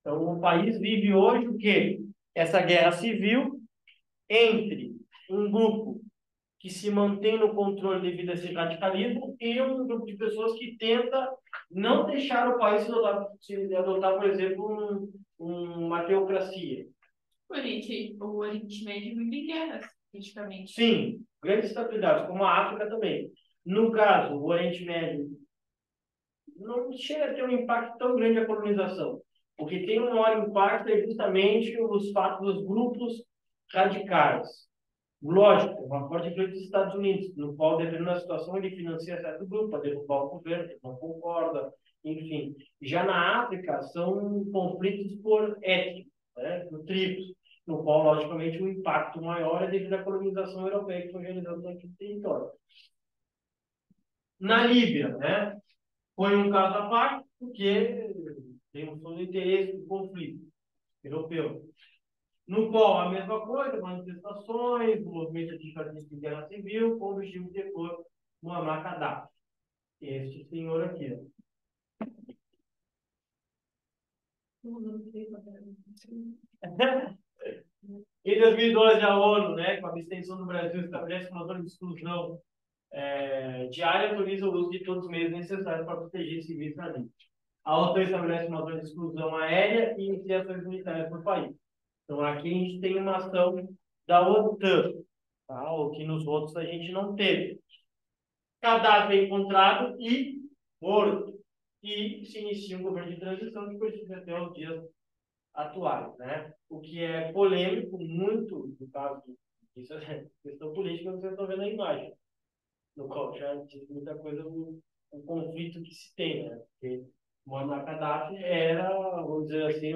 Então, o país vive hoje o quê? Essa guerra civil entre um grupo que se mantém no controle devido a esse radicalismo e um grupo de pessoas que tenta não deixar o país se adotar, por exemplo, uma teocracia. O Oriente Médio vive em guerras, praticamente. Sim, grandes estabilidades, como a África também. No caso, o Oriente Médio não chega a ter um impacto tão grande a colonização. O que tem um maior impacto é justamente os fatos dos grupos radicais. Lógico, uma forte influência dos Estados Unidos, no qual, dependendo da situação, ele financia certo grupo para derrubar o governo, que não concorda, enfim. Já na África, são conflitos por étnico, né, por tribos, no qual, logicamente, o impacto maior é devido à colonização europeia que foi realizada naquele território. Na Líbia, né, foi um caso à parte, porque Temos todo o interesse do conflito europeu, no qual a mesma coisa, manifestações, movimento antifascista de guerra civil, com o regime depois Muammar Gaddafi. Este senhor aqui. Em 2012, a ONU, né, com a abstenção do Brasil, estabelece uma zona de exclusão diária e autoriza o uso de todos os meios necessários para proteger civis ali. A OTAN estabelece uma zona de exclusão aérea e inicia ações militares no país. Então, aqui a gente tem uma ação da OTAN, tá? O que nos outros a gente não teve. Cadáver encontrado e morto. E se inicia um governo de transição que persiste até os dias atuais, né? O que é polêmico, muito, no caso disso é questão política, vocês estão vendo a imagem, no qual já diz muita coisa do conflito que se tem, né? Porque Muammar Gaddafi era, vamos dizer assim,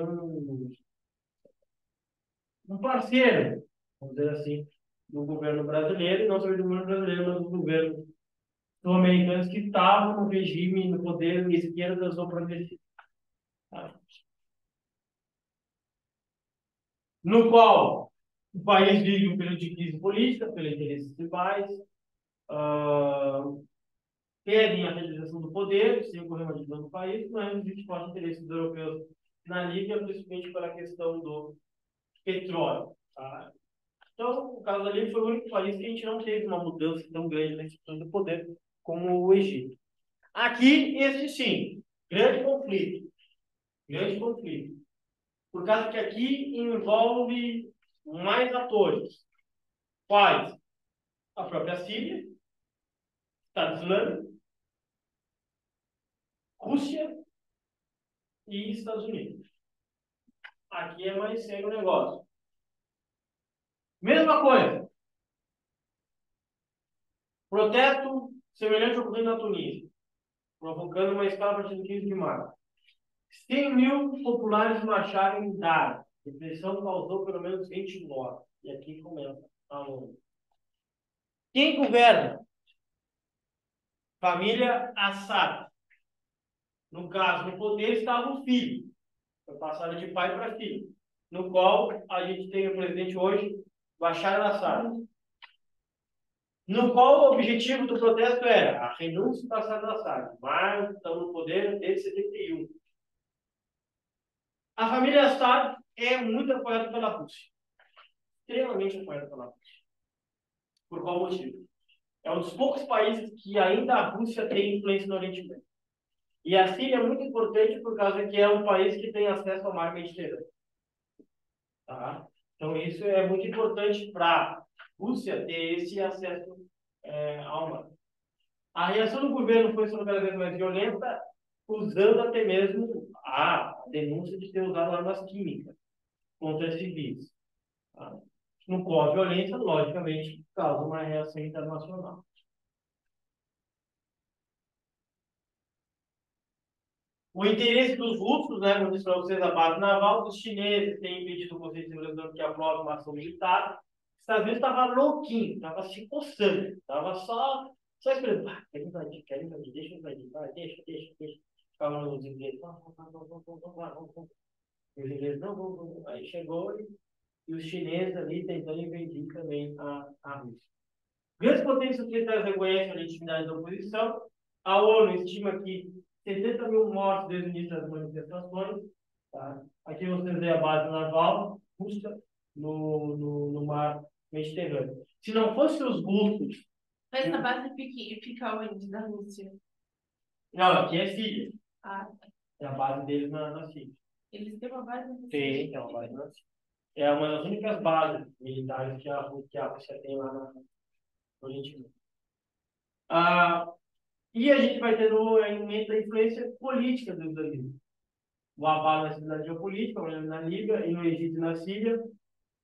um parceiro, vamos dizer assim, do governo brasileiro, e não só do governo brasileiro, mas do governo sul-americanos que estavam no regime, no poder esquerdas ou progressistas. Tá? No qual o país vive um período de crise política, pelos interesses tribais, pedem a realização do poder, sem ocorrer uma divisão do país, mas existe forte interesse dos europeus na Líbia, principalmente pela questão do petróleo. Tá? Então, o caso da Líbia foi o único país que a gente não teve uma mudança tão grande na instituição do poder como o Egito. Aqui, esse sim, grande conflito. Grande conflito. Por causa que aqui envolve mais atores. Quais? A própria Síria, Estado Islâmico, Rússia e Estados Unidos. Aqui é mais sério o negócio. Mesma coisa. Protesto semelhante ao ocorrido na Tunísia, provocando uma escala a partir do 15 de março. 100 mil populares marcharam em Dar. A repressão causou pelo menos 20 mortos. E aqui começa a ONU. Quem governa? Família Assad. No caso, no poder estava o filho. Foi passado de pai para filho. No qual a gente tem o presidente hoje, Bashar al-Assad. No qual o objetivo do protesto era a renúncia do Bashar al-Assad. Mas estão no poder desde 71. A família Assad é muito apoiada pela Rússia. Extremamente apoiada pela Rússia. Por qual motivo? É um dos poucos países que ainda a Rússia tem influência no Oriente Médio. E a Síria é muito importante por causa que é um país que tem acesso ao mar Mediterrâneo. Tá? Então, isso é muito importante para a Rússia ter esse acesso ao mar. A reação do governo foi cada vez mais violenta, usando até mesmo a denúncia de ter usado armas químicas contra civis. Tá? No qual a violência, logicamente, causa uma reação internacional. O interesse dos russos, né, como eu disse para vocês, a base naval, dos chineses têm impedido o Conselho de Segurança que aprove uma ação militar. Os Estados Unidos estava louquinho, estava se coçando, estava só esperando. Quer invadir, deixa eu invadir, deixa. Ficava nos ingleses, vamos. E os ingleses, não. Aí chegou e os chineses ali tentando invadir também a Rússia. Grandes potências ocidentais reconhecem a legitimidade da oposição. A ONU estima que 70 mil mortos desde o início das manifestações. Tá? Aqui vocês veem a base naval russa no mar Mediterrâneo. Se não fossem os russos... Mas essa base fica onde? Da Rússia? Não, aqui é Síria. Ah. É a base deles na Síria. Eles têm uma base na Síria? Tem uma base na Síria. É uma das únicas bases militares que a Rússia tem lá no Oriente Médio. E a gente vai ter um aumento da influência política dos dois. O abalo na cidade geopolítica, na Líbia e no Egito e na Síria,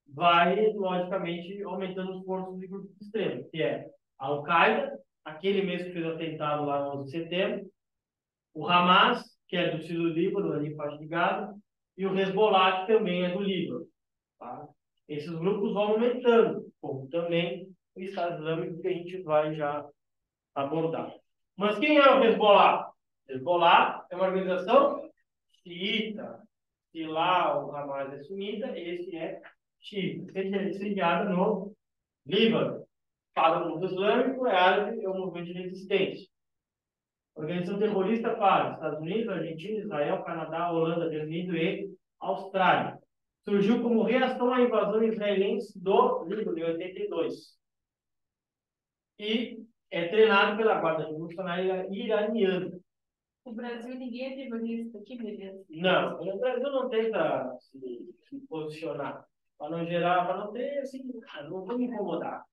vai, logicamente, aumentando os forças de grupos extremos, que é a Al-Qaeda, aquele mesmo que fez o atentado lá no 11 de setembro, o Hamas, que é do sul do Líbano, ali em faixa de Gaza, e o Hezbollah, que também é do Líbano. Tá? Esses grupos vão aumentando, como também o Estado Islâmico, que a gente vai já abordar. Mas quem é o Hezbollah? Hezbollah é uma organização xiita. Se lá o Hamas é sunita, esse é xiita. Seja sediado no Líbano. Para o mundo islâmico, é árabe, é um movimento de resistência. Organização terrorista para Estados Unidos, Argentina, Israel, Canadá, Holanda, Reino Unido e Austrália. Surgiu como reação à invasão israelense do Líbano em 82. E é treinado pela Guarda Revolucionária Iraniana. O Brasil, ninguém é terrorista, que beleza. Não, o Brasil não tenta se posicionar. Para não gerar, para não ter, assim, não vou me incomodar.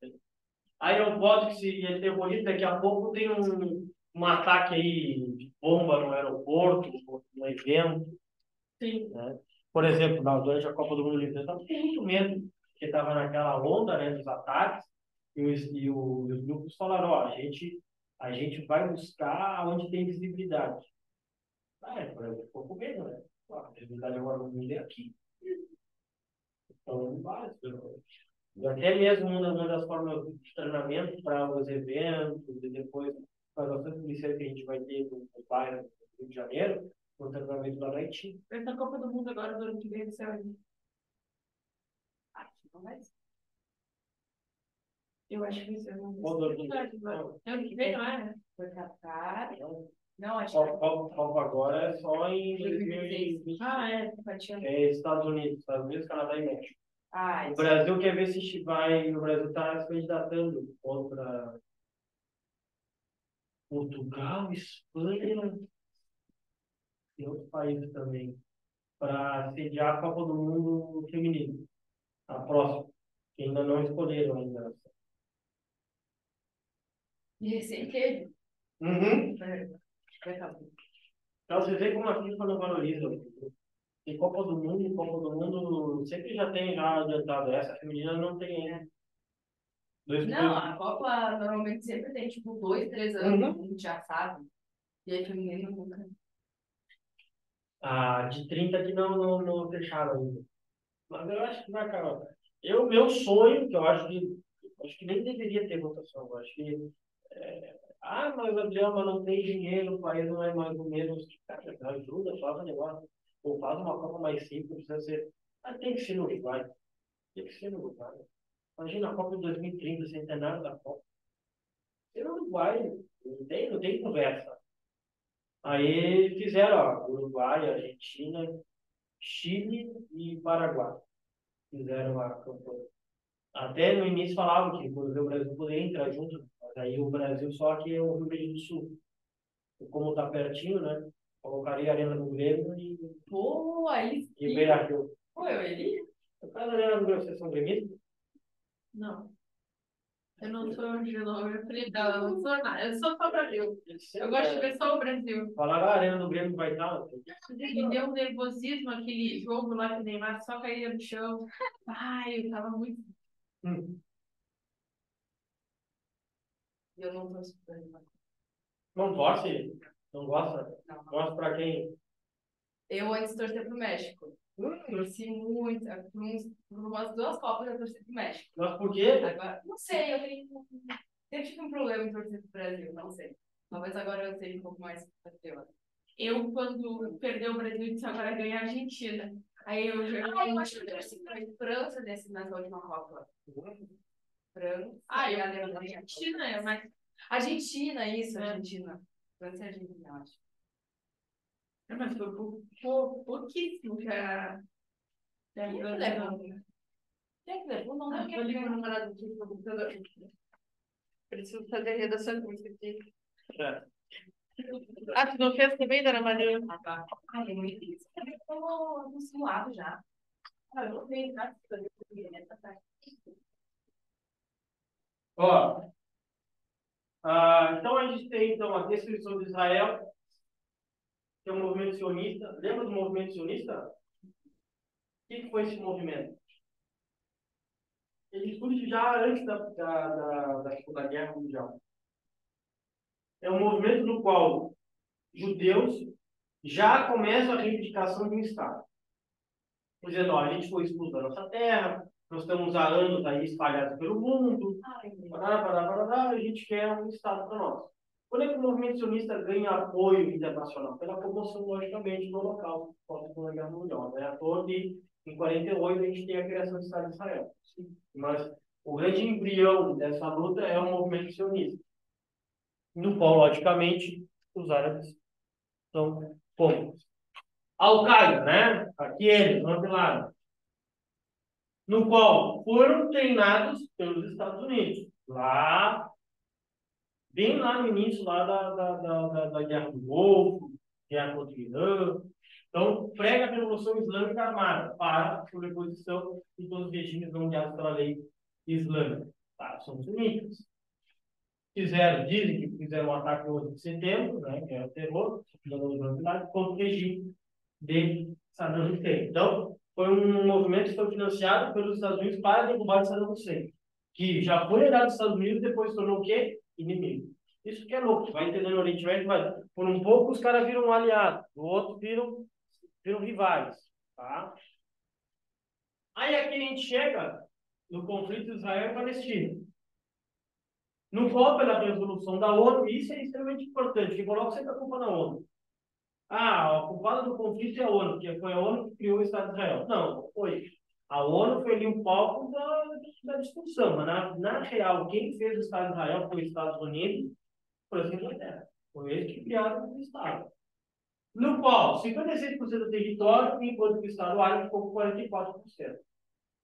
Aí eu boto que se ele é terrorista, daqui a pouco tem um ataque aí de bomba no aeroporto, no evento. Sim. Né? Por exemplo, durante a Copa do Mundo, eu estava com muito medo, porque estava naquela onda, né, dos ataques, os grupos falaram, ó, a gente vai buscar onde tem visibilidade. Por exemplo, ficou com medo, né? A visibilidade agora no mundo é aqui. Então, várias pessoas. Até mesmo uma das formas de treinamento para os eventos, e depois para as ações policiais que a gente vai ter no bairro do Rio de Janeiro, no treinamento da noite. Essa Copa do Mundo agora, do ano que vem, do céu. Acho que não vai ser. Eu acho que vai ser. Ano que vem, não é? Foi Catar. Não, acho que Copa agora é só em 2026. Ah, é. É Estados Unidos, Canadá e México. Ah, O Brasil quer ver se vai. O Brasil está se candidatando contra Portugal, Espanha e outros países também, para sediar a Copa do Mundo Feminino, a próxima, que ainda não escolheram ainda. de recém teve. Uhum. Vai acabar. Então você vê como a FIFA não valoriza. E Copa do Mundo sempre já tem já adiantado. Essa feminina não tem ainda. Não, a Copa normalmente sempre tem, tipo, 2, 3 anos, Uhum. a gente já sabe. E aí, feminino nunca. Ah, de 30 que não fecharam ainda. Mas eu acho que vai acabar. Meu sonho, que eu acho que nem deveria ter votação. Eu acho que. Mas Gabriel, mas não tem dinheiro, o país não é mais o mesmo. Cara, ajuda, faz um negócio. Ou faz uma Copa mais simples, precisa ser. Tem que ser no Uruguai. Tem que ser no Uruguai. Imagina a Copa de 2030, centenário da Copa. Ser no Uruguai, não tem conversa. Aí fizeram, ó, Uruguai, Argentina, Chile e Paraguai. Fizeram a campanha. Até no início falavam que o Brasil poderia entrar junto, mas aí o Brasil só que é o Rio Grande do Sul. E como está pertinho, né? Colocaria a Arena do Grêmio Pô, aí e sim. Beira-Rio. Pô, eu iria. O cara da Arena do Grêmio, vocês são gremistas? Não. Eu não sou eu não sou nada. Eu sou só Brasil. Eu gosto de ver só o Brasil. Falaram, a Arena do Grêmio vai estar. Me deu um nervosismo aquele jogo lá que o Neymar só caía no chão. Ai, eu tava muito. Eu não torço pra ele. Não torce? Não gosta? Não. Gosta pra quem? Eu antes torcia pro México. Torci muito. Por umas 2 Copas eu torci pro México. Mas por quê? Agora, não sei, eu sempre tive um problema em torcer pro Brasil, não sei. Talvez agora eu seja um pouco mais patriota. Eu, quando perdeu o Brasil, disse agora ganhar a Argentina. Aí eu já. Eu acho que eu torci pra França nessa última Copa. França. Eu a Argentina é mais. Argentina, isso, Argentina. França e Argentina, eu acho. Mas foi pouquíssimo que a. Quem é que levou? Quem é que levou? Não lembro quem é que levou namorado aqui no computador. Preciso fazer redação com isso aqui. Tu não fez também, Dona Maria? Ah, tá. Ai, eu não entendi. Você ficou no simulado já. Eu não sei, tá? Ó, então a gente tem então, a descrição de Israel, que é um movimento sionista. Lembra do movimento sionista? O que foi esse movimento? Ele surge já antes da Segunda Guerra Mundial. É um movimento no qual judeus já começam a reivindicação de um Estado. Dizendo, ó, a gente foi expulso da nossa terra, nós estamos há anos aí espalhados pelo mundo, a gente quer um Estado para nós. Quando é que o movimento sionista ganha apoio internacional? Pela promoção, logicamente, do local, após a Segunda Guerra Mundial. Não é à toa que, em 48, a gente tem a criação do Estado de Israel. Mas o grande embrião dessa luta é o movimento sionista, no qual, logicamente, os árabes são como? Al-Qaeda, né? Aqui eles, vamos lá. No qual foram treinados pelos Estados Unidos. Lá, bem lá no início lá da Guerra do Golfo, Guerra contra o Irã. Então, prega a Revolução Islâmica Armada para a sobreposição de todos os regimes não guiados pela lei islâmica. Tá? São sunitas. Dizem que fizeram um ataque no 11 de setembro, né, que era o terror, contra o regime de Saddam Hussein. Então, foi um movimento que foi financiado pelos Estados Unidos para derrubar Saddam Hussein, que já foi herdado dos Estados Unidos e depois tornou o quê? Inimigo. Isso que é louco. Vai entender no Oriente Médio, mas por um pouco os caras viram aliados, no outro viram rivais. Tá? Aí aqui a gente chega no conflito Israel e Palestina. No qual, pela resolução da ONU, isso é extremamente importante, que coloca sempre a culpa na ONU. Ah, a culpada do conflito é a ONU, porque foi a ONU que criou o Estado de Israel. Não foi. A ONU foi ali um palco da discussão, mas na real, quem fez o Estado de Israel foi os Estados Unidos, foi a Inglaterra. Foi eles que criaram o Estado. No qual 56% do território, enquanto que o Estado árabe ficou com 44%.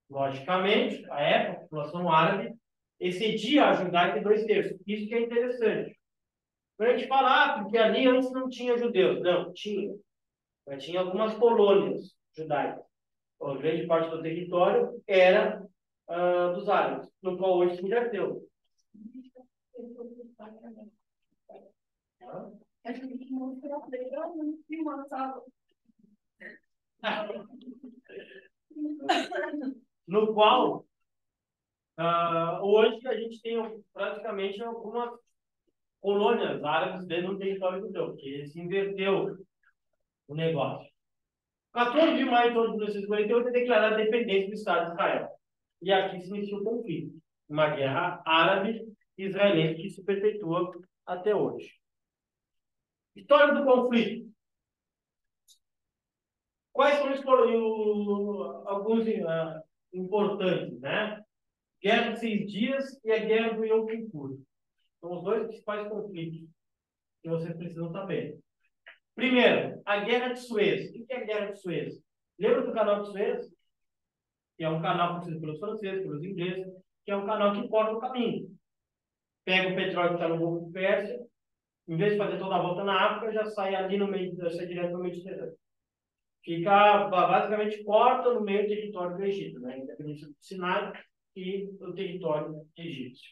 Logicamente, à época, a população árabe excedia a judaica em 2/3. Isso que é interessante. Quando a gente fala, porque ali antes não tinha judeus. Não, tinha. Mas tinha algumas colônias judaicas. A grande parte do território era dos árabes, no qual hoje se inverteu. No qual, hoje a gente tem praticamente algumas colônias árabes dentro do território judeu, porque se inverteu o negócio. 14 de maio de 1948 é declarada a dependência do Estado de Israel. E aqui se inicia o conflito. Uma guerra árabe-israelense que se perpetua até hoje. História do conflito. Quais são alguns importantes, né? Guerra de 6 Dias e a Guerra do Yom Kippur. São os dois principais conflitos que vocês precisam saber. Primeiro, a Guerra de Suez. O que é a Guerra de Suez? Lembra do canal de Suez? Que é um canal construído pelos franceses, pelos ingleses, que é um canal que corta o caminho. Pega o petróleo que está no Golfo de Pérsia, em vez de fazer toda a volta na África, já sai ali no meio, já sai direto no Mediterrâneo. Fica, basicamente, corta no meio do território do Egito, né? Independência do Sinai e do território egípcio.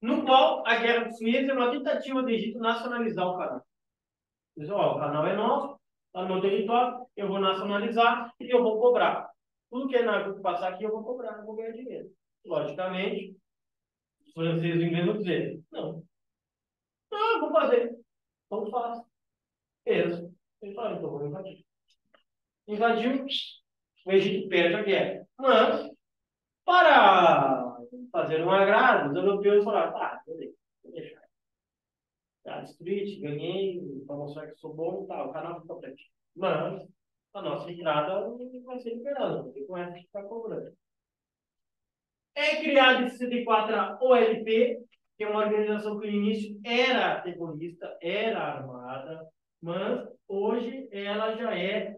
No qual a Guerra de Suez é uma tentativa do Egito nacionalizar o canal. Diz, ó, o canal é nosso, está no meu território, eu vou nacionalizar e eu vou cobrar. Tudo que é navio que passar aqui, eu vou cobrar, eu vou ganhar dinheiro. Logicamente, os franceses e os ingleses vão dizer, não. Não, vou fazer. Então faz. Beleza. Ele fala, então vou invadir. Invadiu, o Egito perde a guerra. Mas, para fazer um agrado, os europeus falaram, tá, beleza, vou deixar. Já destruí, ganhei, para mostrar que sou bom, tá, o canal fica pra ti. Mas, a nossa entrada não vai ser liberada, porque com essa que está cobrando. É criada em 64 a OLP, que é uma organização que no início era terrorista, era armada, mas hoje ela já é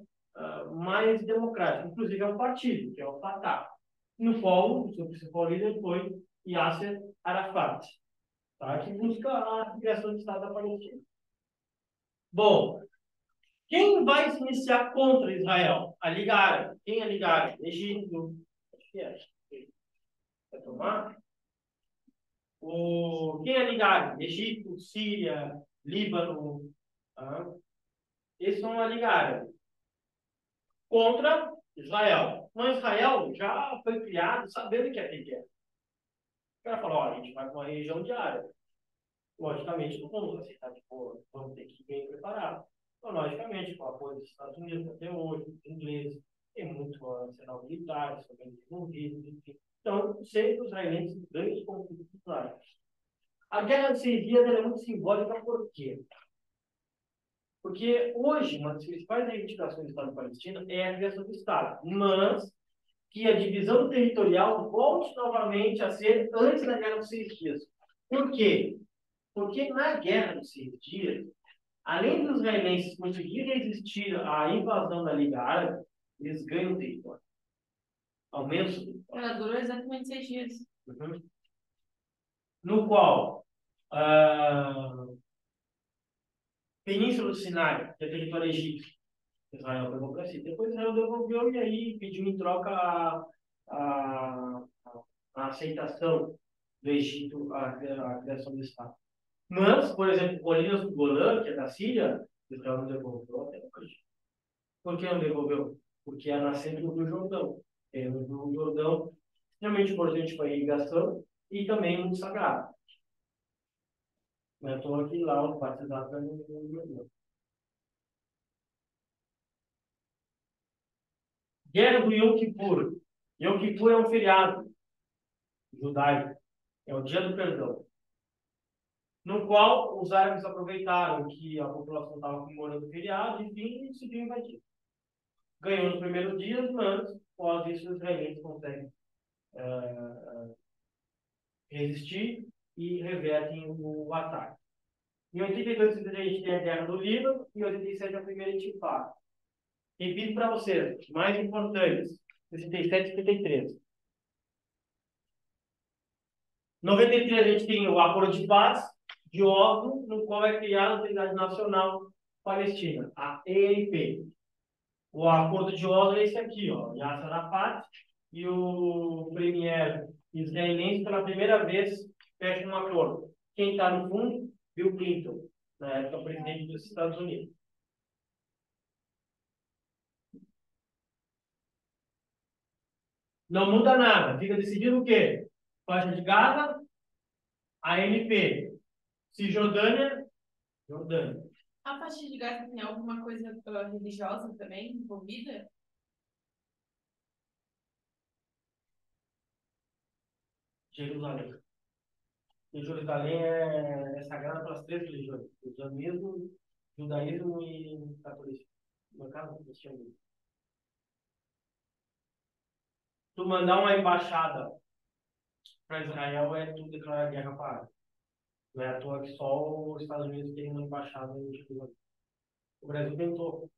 mais democrática. Inclusive é um partido, que é o Fatah, no qual o seu principal líder foi Yasser Arafat, tá? Que busca a criação do Estado da Palestina. Bom, quem vai se iniciar contra Israel? A Liga Árabe. Quem é a Liga Árabe? Egito. Acho que é. Vai tomar? Quem é a Liga Árabe? Egito, Síria, Líbano. Tá? Esses são a Liga Árabe. Contra Israel. Mas Israel já foi criado sabendo que é ter guerra. O cara falou, ó, a gente vai para uma região de área. Logicamente, não vamos aceitar, tipo, vamos ter que ir bem preparado. Então, logicamente, com o apoio dos Estados Unidos até hoje, dos ingleses, tem muito arsenal militar, também desenvolvido, enfim. Então, sempre os israelenses grandes conflitos árabes. A Guerra dos 6 Dias ela é muito simbólica, por quê? Porque hoje, uma das principais reivindicações do Estado palestino é a criação do Estado, mas que a divisão territorial volte novamente a ser antes da Guerra dos 6 Dias. Por quê? Porque na Guerra dos 6 Dias, além dos israelenses conseguirem resistir à invasão da Liga Árabe, eles ganham território. Aumentam o território. Ela durou exatamente 6 dias. Uhum. No qual Península do Sinai, que é território egípcio, Israel pegou para si. Depois Israel devolveu e aí pediu em troca a, a aceitação do Egito à criação do Estado. Mas, por exemplo, Colinas do Golã, que é da Síria, Israel não devolveu até hoje. Por que não devolveu? Porque é a nascente do Rio Jordão. É um Rio Jordão extremamente importante para a irrigação e também muito sagrado. Eu estou aqui lá, os batizados no Rio Jordão. Guerra do Yom Kippur. Yom Kippur é um feriado judaico. É o dia do perdão. No qual os árabes aproveitaram que a população estava comemorando o feriado e decidiu invadir. Ganhou nos primeiros dias, mas após isso os israelenses conseguem resistir e revertem o ataque. Em 82 a gente tem a Guerra do Líbano e em 87 a primeira intifada. Repito para vocês, mais importantes, 67 e 73. Em 93 a gente tem o Acordo de Paz de Oslo, no qual é criada a Autoridade Nacional Palestina, a ENP. O Acordo de Oslo é esse aqui, ó, Yasser Arafat e o premier israelense pela primeira vez fecha um acordo. Quem está no fundo? Bill Clinton, na época presidente dos Estados Unidos. Não muda nada. Fica decidido o quê? Faixa de Gaza, ANP. Cisjordânia, Jordânia. A faixa de Gaza tem alguma coisa religiosa também envolvida? Jerusalém. E Jerusalém é sagrada pelas 3 religiões: o islamismo, judaísmo e catolicismo. No caso, cristianismo. Tu mandar uma embaixada para Israel é tu declarar guerra para a Árabe. Não é à toa que só os Estados Unidos têm uma embaixada em Jerusalém. O Brasil tentou,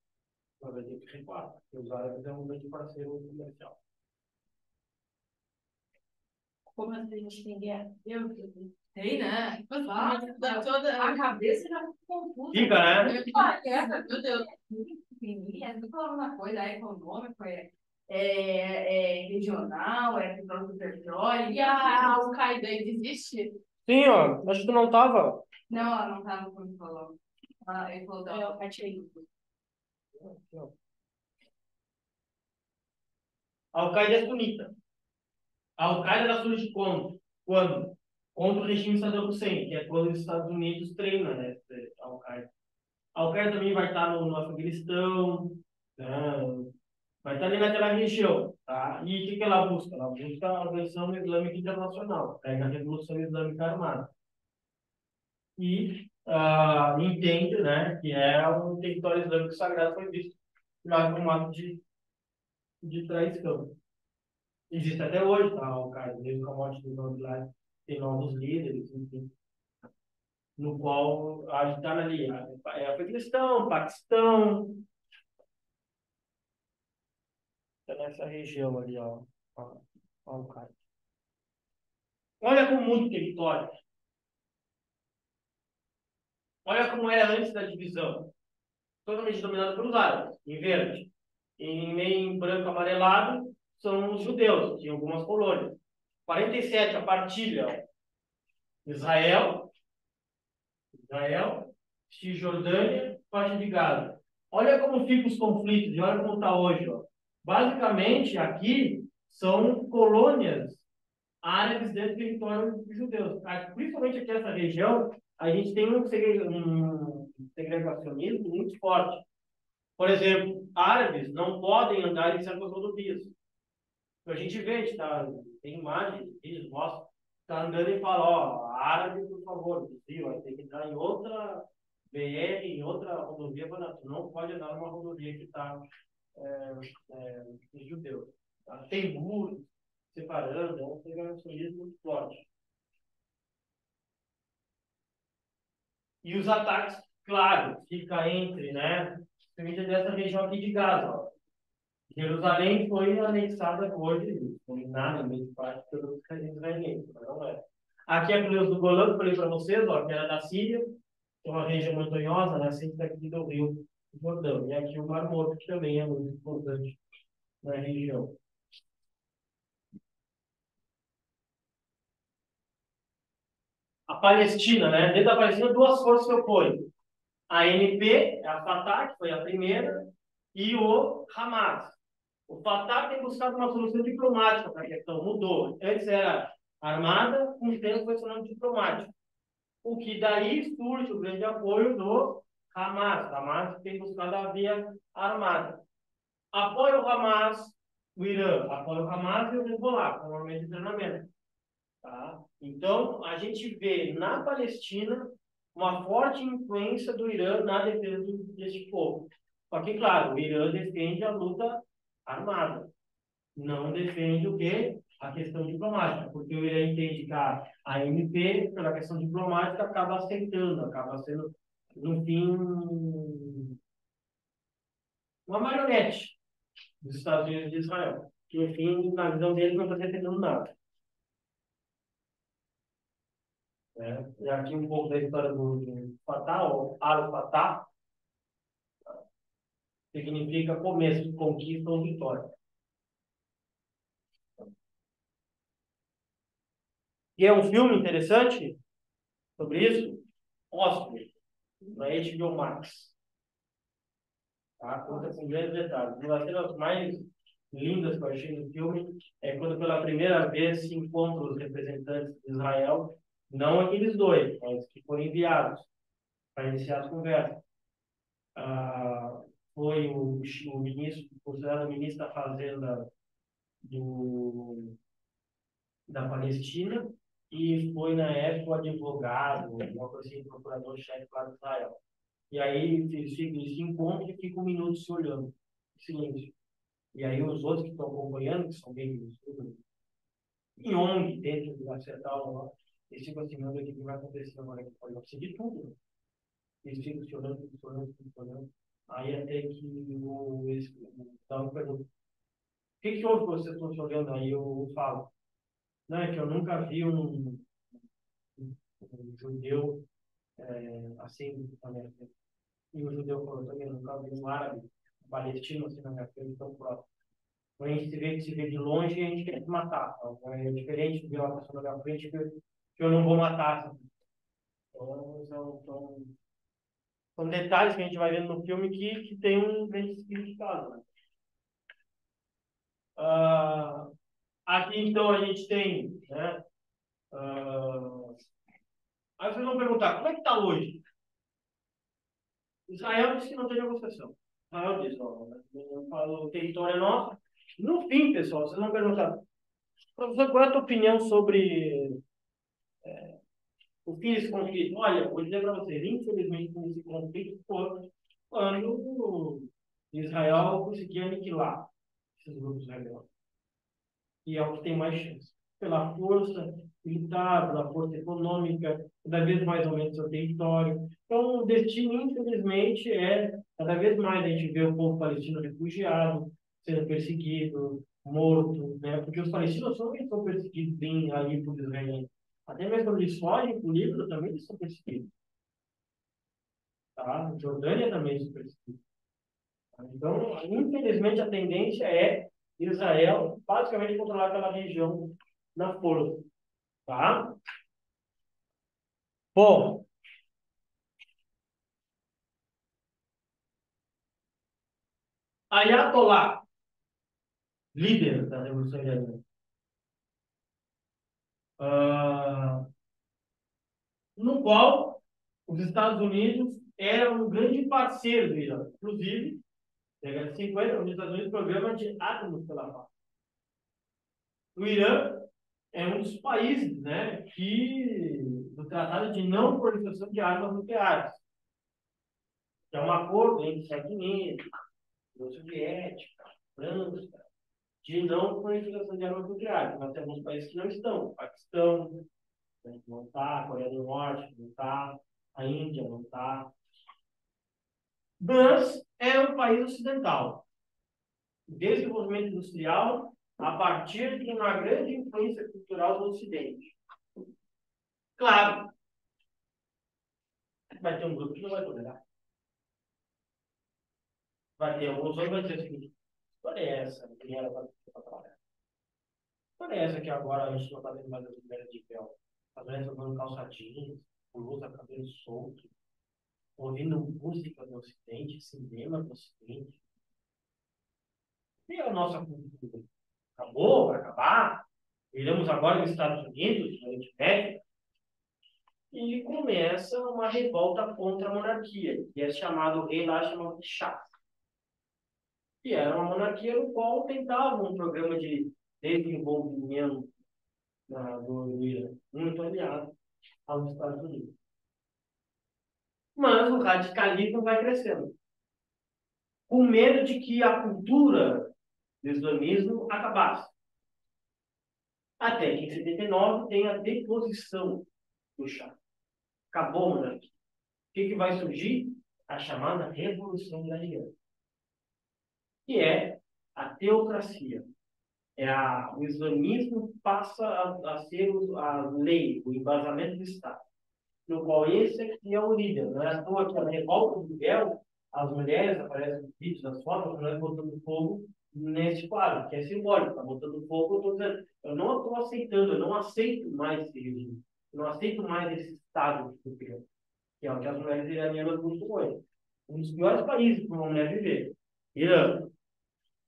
mas vai ter que recuar, porque os árabes é um grande parceiro comercial. Como assim a gente tem guerra? Tem, né? A cabeça já confusa. Fica, né? Meu Deus. Muito pequenininha, não falando uma coisa, é econômico, é regional, é questão do petróleo. E a Al-Qaeda ainda existe? Sim, ó. Acho que tu não tava. Não, ela não estava como falou. Ele falou da Al-Qaeda. A Al-Qaeda é sunita. A Al-Qaeda surge quando? Quando? Contra o regime Saddam Hussein, que é quando os Estados Unidos treinam, né, a Al-Qaeda. A Al-Qaeda também vai estar no Afeganistão, né, vai estar ali naquela região. Tá? E o que ela busca? Ela busca a Organização Islâmica Internacional, pega a Revolução Islâmica Armada. E entende, né, que é um território islâmico sagrado, foi visto lá como ato de traição. Existe até hoje, tá, o Caio, mesmo com a morte do John lá, tem novos líderes, enfim, no qual a gente está ali, é Afeganistão, Paquistão, está nessa região ali, ó, o Caio. Olha como muda o território. Olha como era antes da divisão. Totalmente dominado pelos árabes, em verde. Em branco amarelado são os judeus, tinham algumas colônias. 47, a partilha. Israel, Cisjordânia, faixa de Gaza. Olha como ficam os conflitos e olha como está hoje. Ó. Basicamente, aqui são colônias árabes dentro do território judeu. Principalmente aqui nessa região, a gente tem um segregacionismo muito forte. Por exemplo, árabes não podem andar em certas rodovias. A gente vê, tem imagens, eles mostram. está andando e fala, ó, árabe, por favor, desvio, vai ter que entrar em outra BR, em outra rodovia, tu não pode andar numa rodovia que está em judeu. Tá? Tem muros separando, é um segregacionismo muito forte. E os ataques, claro, fica entre, né, principalmente dessa região aqui de Gaza, ó. Jerusalém foi anexada hoje, foi nada, mesmo parte pelos israelenses, mas não é. Aqui é a Planície do Golã, que eu falei para vocês, ó, que era da Síria, que é uma região montanhosa, nascente daqui do Rio Jordão. E aqui o Mar Morto, que também é muito importante na região. A Palestina, né? Dentro da Palestina, duas forças que opõem. A ANP, a Fatah, que foi a primeira, e o Hamas. O Fatah tem buscado uma solução diplomática para a questão, mudou. Antes era armada, com o tempo foi solução diplomática. O que daí surge o grande apoio do Hamas. Hamas tem buscado a via armada. Apoia o Hamas, o Irã, apoia o Hamas e o Hezbollah, normalmente de treinamento. Tá? Então, a gente vê na Palestina uma forte influência do Irã na defesa desse povo. Só que, claro, o Irã defende a luta armada. Não defende o quê? A questão diplomática, porque o Irã entende que a ANP, pela questão diplomática, acaba aceitando, acaba sendo, no fim, uma marionete dos Estados Unidos e de Israel, que, no fim, na visão deles, não está defendendo nada. E aqui um pouco da história do Fatah, ou Al-Fatah, significa começo de conquista ou vitória. E é um filme interessante sobre isso, Osprey, na HBO Max. Tá? Conta com grandes detalhes. Uma das cenas mais lindas que eu achei no filme é quando pela primeira vez se encontram os representantes de Israel, não aqueles dois, mas que foram enviados para iniciar as conversas. Foi o ministro, considerado o ministro da Fazenda da Palestina, e foi, na época, o advogado, uma coisa assim, procurador-chefe lá de Israel. E aí eles se encontram e ficam um minuto se olhando, em silêncio. E aí os outros que estão acompanhando, que são bem em ONG, dentro do acertar, eles ficam assim, meu Deus, o que vai acontecer agora? Pode acontecer de tudo, né? Eles ficam se olhando, se olhando, se olhando. Aí até que o então, pergunta, o que houve que vocês estão se olhando? Aí eu falo, não, é que eu nunca vi um judeu assim na minha frente. E o judeu falou também, eu nunca vi um árabe, um palestino assim na minha frente tão próximo. Quando a gente se vê de longe, a gente quer se matar. Então, é diferente de ver uma pessoa na minha frente que eu não vou matar. Assim. Então, são detalhes que a gente vai vendo no filme que tem um grande significado. Né? Aqui, então, a gente tem... Né, aí vocês vão perguntar, como é que está hoje? Israel disse que não tem negociação. Israel disse, ó, o território é nosso. No fim, pessoal, vocês vão perguntar, professor, qual é a tua opinião sobre o fim desse conflito? Olha, vou dizer para vocês, infelizmente, esse conflito foi quando Israel conseguia aniquilar esses grupos rebeldes. E é o que tem mais chance. Pela força militar, pela força econômica, cada vez mais aumenta o seu território. Então, o destino, infelizmente, cada vez mais a gente vê o povo palestino refugiado, sendo perseguido, morto, né? Porque os palestinos são perseguidos bem ali por Israel. Até mesmo quando eles fogem para o Líbano, também eles são perseguidos. Tá? Jordânia também são perseguidos. Então, infelizmente, a tendência é Israel basicamente controlar aquela região na força. Tá? Bom, Ayatollah, líder da Revolução Iraniana, no qual os Estados Unidos eram um grande parceiro do Irã. Inclusive, na década de 50, os Estados Unidos programa de átomos pela paz. O Irã é um dos países, né, do Tratado de Não Proliferação de Armas Nucleares, que é um acordo entre Estados Unidos, União Soviética, França, de não proliferação de armas nucleares. Nós temos países que não estão. Paquistão, né, não está, Coreia do Norte não está, a Índia não está. Mas é um país ocidental. Desenvolvimento industrial a partir de uma grande influência cultural do Ocidente. Claro, vai ter um grupo que não vai tolerar. Vai ter alguns outros que vai dizer o seguinte: olha essa, quem era para trabalhar. Olha essa que agora a gente não está vendo mais as mulheres de véu. As mulheres estão usando calça jeans, blusa, cabelo solto, ouvindo música do Ocidente, cinema do Ocidente. E a nossa cultura? Acabou? Vai acabar? Iremos agora nos Estados Unidos, no Oriente Médio, e começa uma revolta contra a monarquia, que é chamado rei lá, chamado de Shah. Que era uma monarquia no qual tentava um programa de desenvolvimento do Irã, muito aliado aos Estados Unidos. Mas o radicalismo vai crescendo, com medo de que a cultura do islamismo acabasse. Até que em 79 tem a deposição do Shah. Acabou a monarquia. O que vai surgir? A chamada Revolução Iraniana, que é a teocracia. O islamismo passa a ser a lei, o embasamento do Estado, no qual esse aqui é o líder. Não é à toa que a revolta do véu, as mulheres aparecem nos vídeos, nas fotos, as mulheres botando fogo nesse quadro, que é simbólico. Está botando fogo, eu estou dizendo, eu não estou aceitando, eu não aceito mais esse regime, eu não aceito mais esse Estado que é o que as mulheres iranianas buscam hoje. Um dos piores países para uma mulher viver. Irã.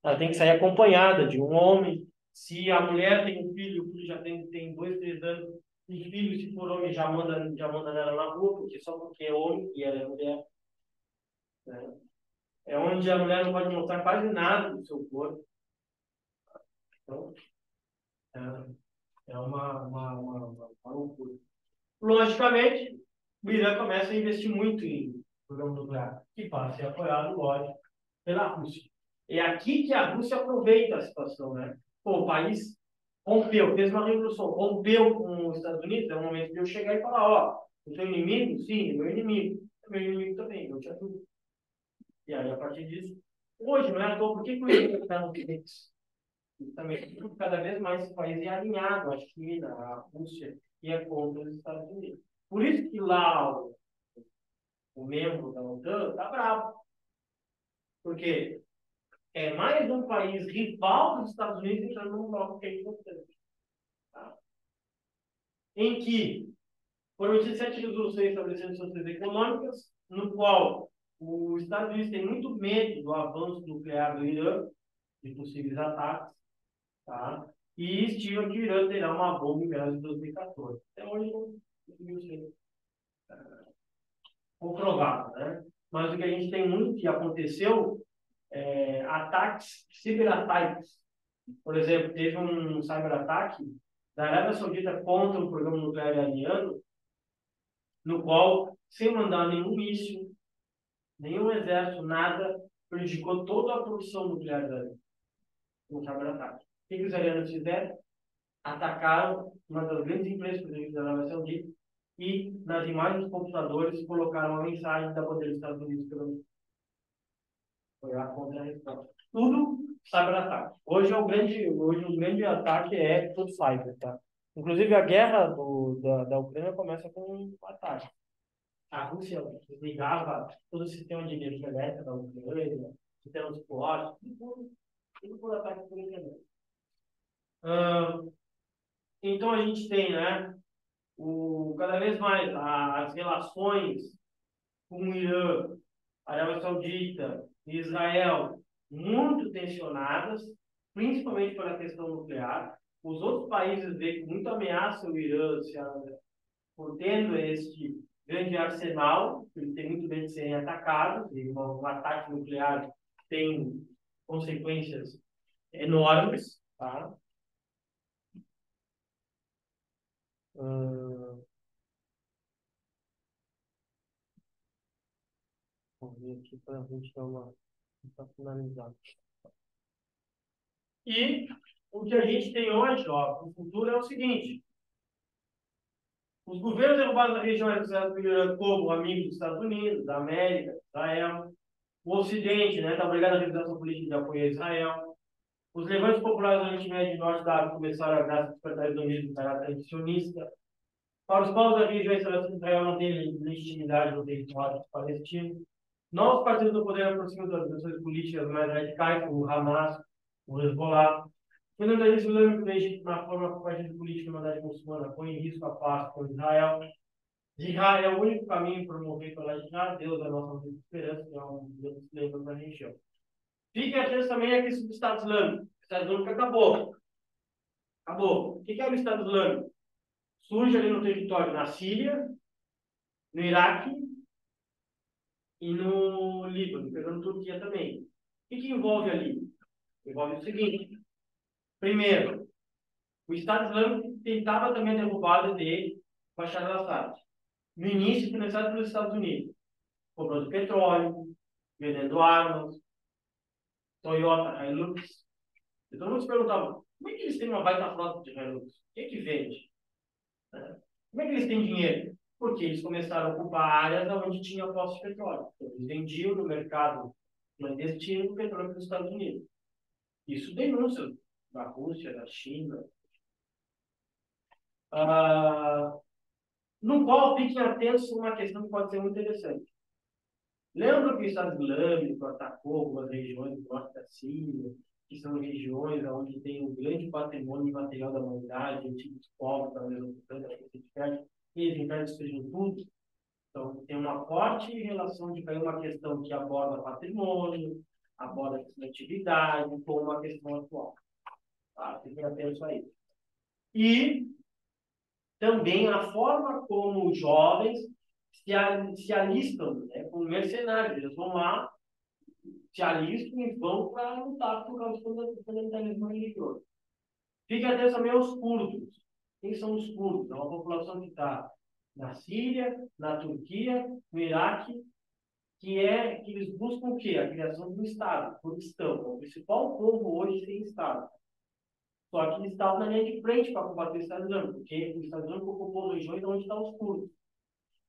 Ela tem que sair acompanhada de um homem. Se a mulher tem um filho, o filho já tem 2, 3 anos, e filho, se for homem, já manda ela na rua, porque só porque é homem e ela é mulher. Né? É onde a mulher não pode mostrar quase nada do seu corpo. Então, é uma loucura. Logicamente, o Irã começa a investir muito em programa nuclear, que passa a ser apoiado, lógico, pela Rússia. É aqui que a Rússia aproveita a situação, né? Pô, o país rompeu, fez uma revolução, rompeu com os Estados Unidos, é o momento de eu chegar e falar, ó, o seu inimigo? Sim, meu inimigo. Meu inimigo também, eu te ajudo. E aí, a partir disso, hoje, não é à toa, por que o Irã está no BRICS? Também, cada vez mais esse país é alinhado à China, à Rússia e é contra os Estados Unidos. Por isso que lá o membro da OTAN está bravo. Porque é mais um país rival dos Estados Unidos entrando num bloco que é importante. Tá? Em que foram 17 resoluções estabelecendo sanções econômicas, no qual os Estados Unidos têm muito medo do avanço nuclear do Irã, de possíveis ataques, tá? E estima que o Irã terá uma bomba em meados de 2014. Até hoje não conseguiu ser comprovado, né? Mas o que a gente tem muito que aconteceu ataques, ciberataques. Por exemplo, teve um cyberataque da Arábia Saudita contra o programa nuclear iraniano, no qual, sem mandar nenhum míssil, nenhum exército, nada, prejudicou toda a produção nuclear iraniana. Um cyberataque. O que os iranianos fizeram? Atacaram uma das grandes empresas produtivas da Arábia Saudita e, nas imagens dos computadores, colocaram a mensagem da bandeira dos Estados Unidos pelo. Foi a contra-resposta. Tudo cyber-ataque. Hoje o grande ataque é tudo cyber, tá? Inclusive a guerra da Ucrânia começa com um ataque. A Rússia desligava todo o sistema de energia elétrica da Ucrânia, sistema de forte, tudo por ataque por internet. Então a gente tem, né, cada vez mais as relações com o Irã, Arábia Saudita e Israel muito tensionadas, principalmente pela questão nuclear. Os outros países veem com muita ameaça o Irã por tendo este grande arsenal, ele tem muito medo de serem atacados, e um ataque nuclear tem consequências enormes, tá? Vamos ver aqui para a gente dar uma para finalizar. E o que a gente tem hoje, ó, no futuro é o seguinte: os governos derrubados da região eram como amigos dos Estados Unidos, da América, Israel, o Ocidente, né, está obrigado à realização política de apoio a Israel. Os levantes populares do Oriente Médio e Norte da África começaram a graças ao despertar islamismo de caráter sionista. Para os povos da região, Israel não tem legitimidade no território palestino. Novos partidos do poder aproximam das organizações políticas mais radicais, como o Hamas, o Hezbollah. O fundamentalismo islâmico do Egito, na forma como partido político e mandade muçulmana, põe em risco a paz com Israel. Jihad é o único caminho promovido pela Jihad, Deus é a nossa única esperança, que é um Deus que lembra da região. Fiquem atentos também à questão do Estado Islâmico. O Estado Islâmico acabou. Acabou. O que é o Estado Islâmico? Surge ali no território, na Síria, no Iraque e no Líbano, pegando Turquia também. O que envolve ali? Envolve o seguinte: primeiro, o Estado Islâmico tentava também a derrubada de Bashar al-Assad. No início, financiado pelos Estados Unidos, cobrando petróleo, vendendo armas, Toyota, Hilux. E todo mundo se perguntava: como é que eles têm uma baita frota de Hilux? O que é que vende? Como é que eles têm dinheiro? Porque eles começaram a ocupar áreas onde tinha postos de petróleo. Então, eles vendiam no mercado clandestino o petróleo para os Estados Unidos. Isso denúncia da Rússia, da China. No qual fiquem atentos a uma questão que pode ser muito interessante. Lembra que o Estado Islâmico atacou algumas regiões do norte da Síria, que são regiões onde tem um grande patrimônio imaterial da humanidade, antigos povos da Mesopotâmia, e eles então destruíram tudo? Então, tem uma forte relação de cair uma questão que aborda patrimônio, aborda atividade, com uma questão atual. Tá? Fiquem atentos a isso. E também a forma como os jovens se alistam, né, como mercenários. Eles vão lá, se alistam e vão para lutar por causa do fundamentalismo religioso. Fiquem atentos também aos curdos. Quem são os curdos? É uma população que está na Síria, na Turquia, no Iraque, que eles buscam o quê? A criação do Estado, Kurdistão, o principal povo hoje sem Estado. Só que eles estavam na linha de frente para combater o Estado Islâmico, porque o Estado Islâmico ocupou regiões onde estão os curdos.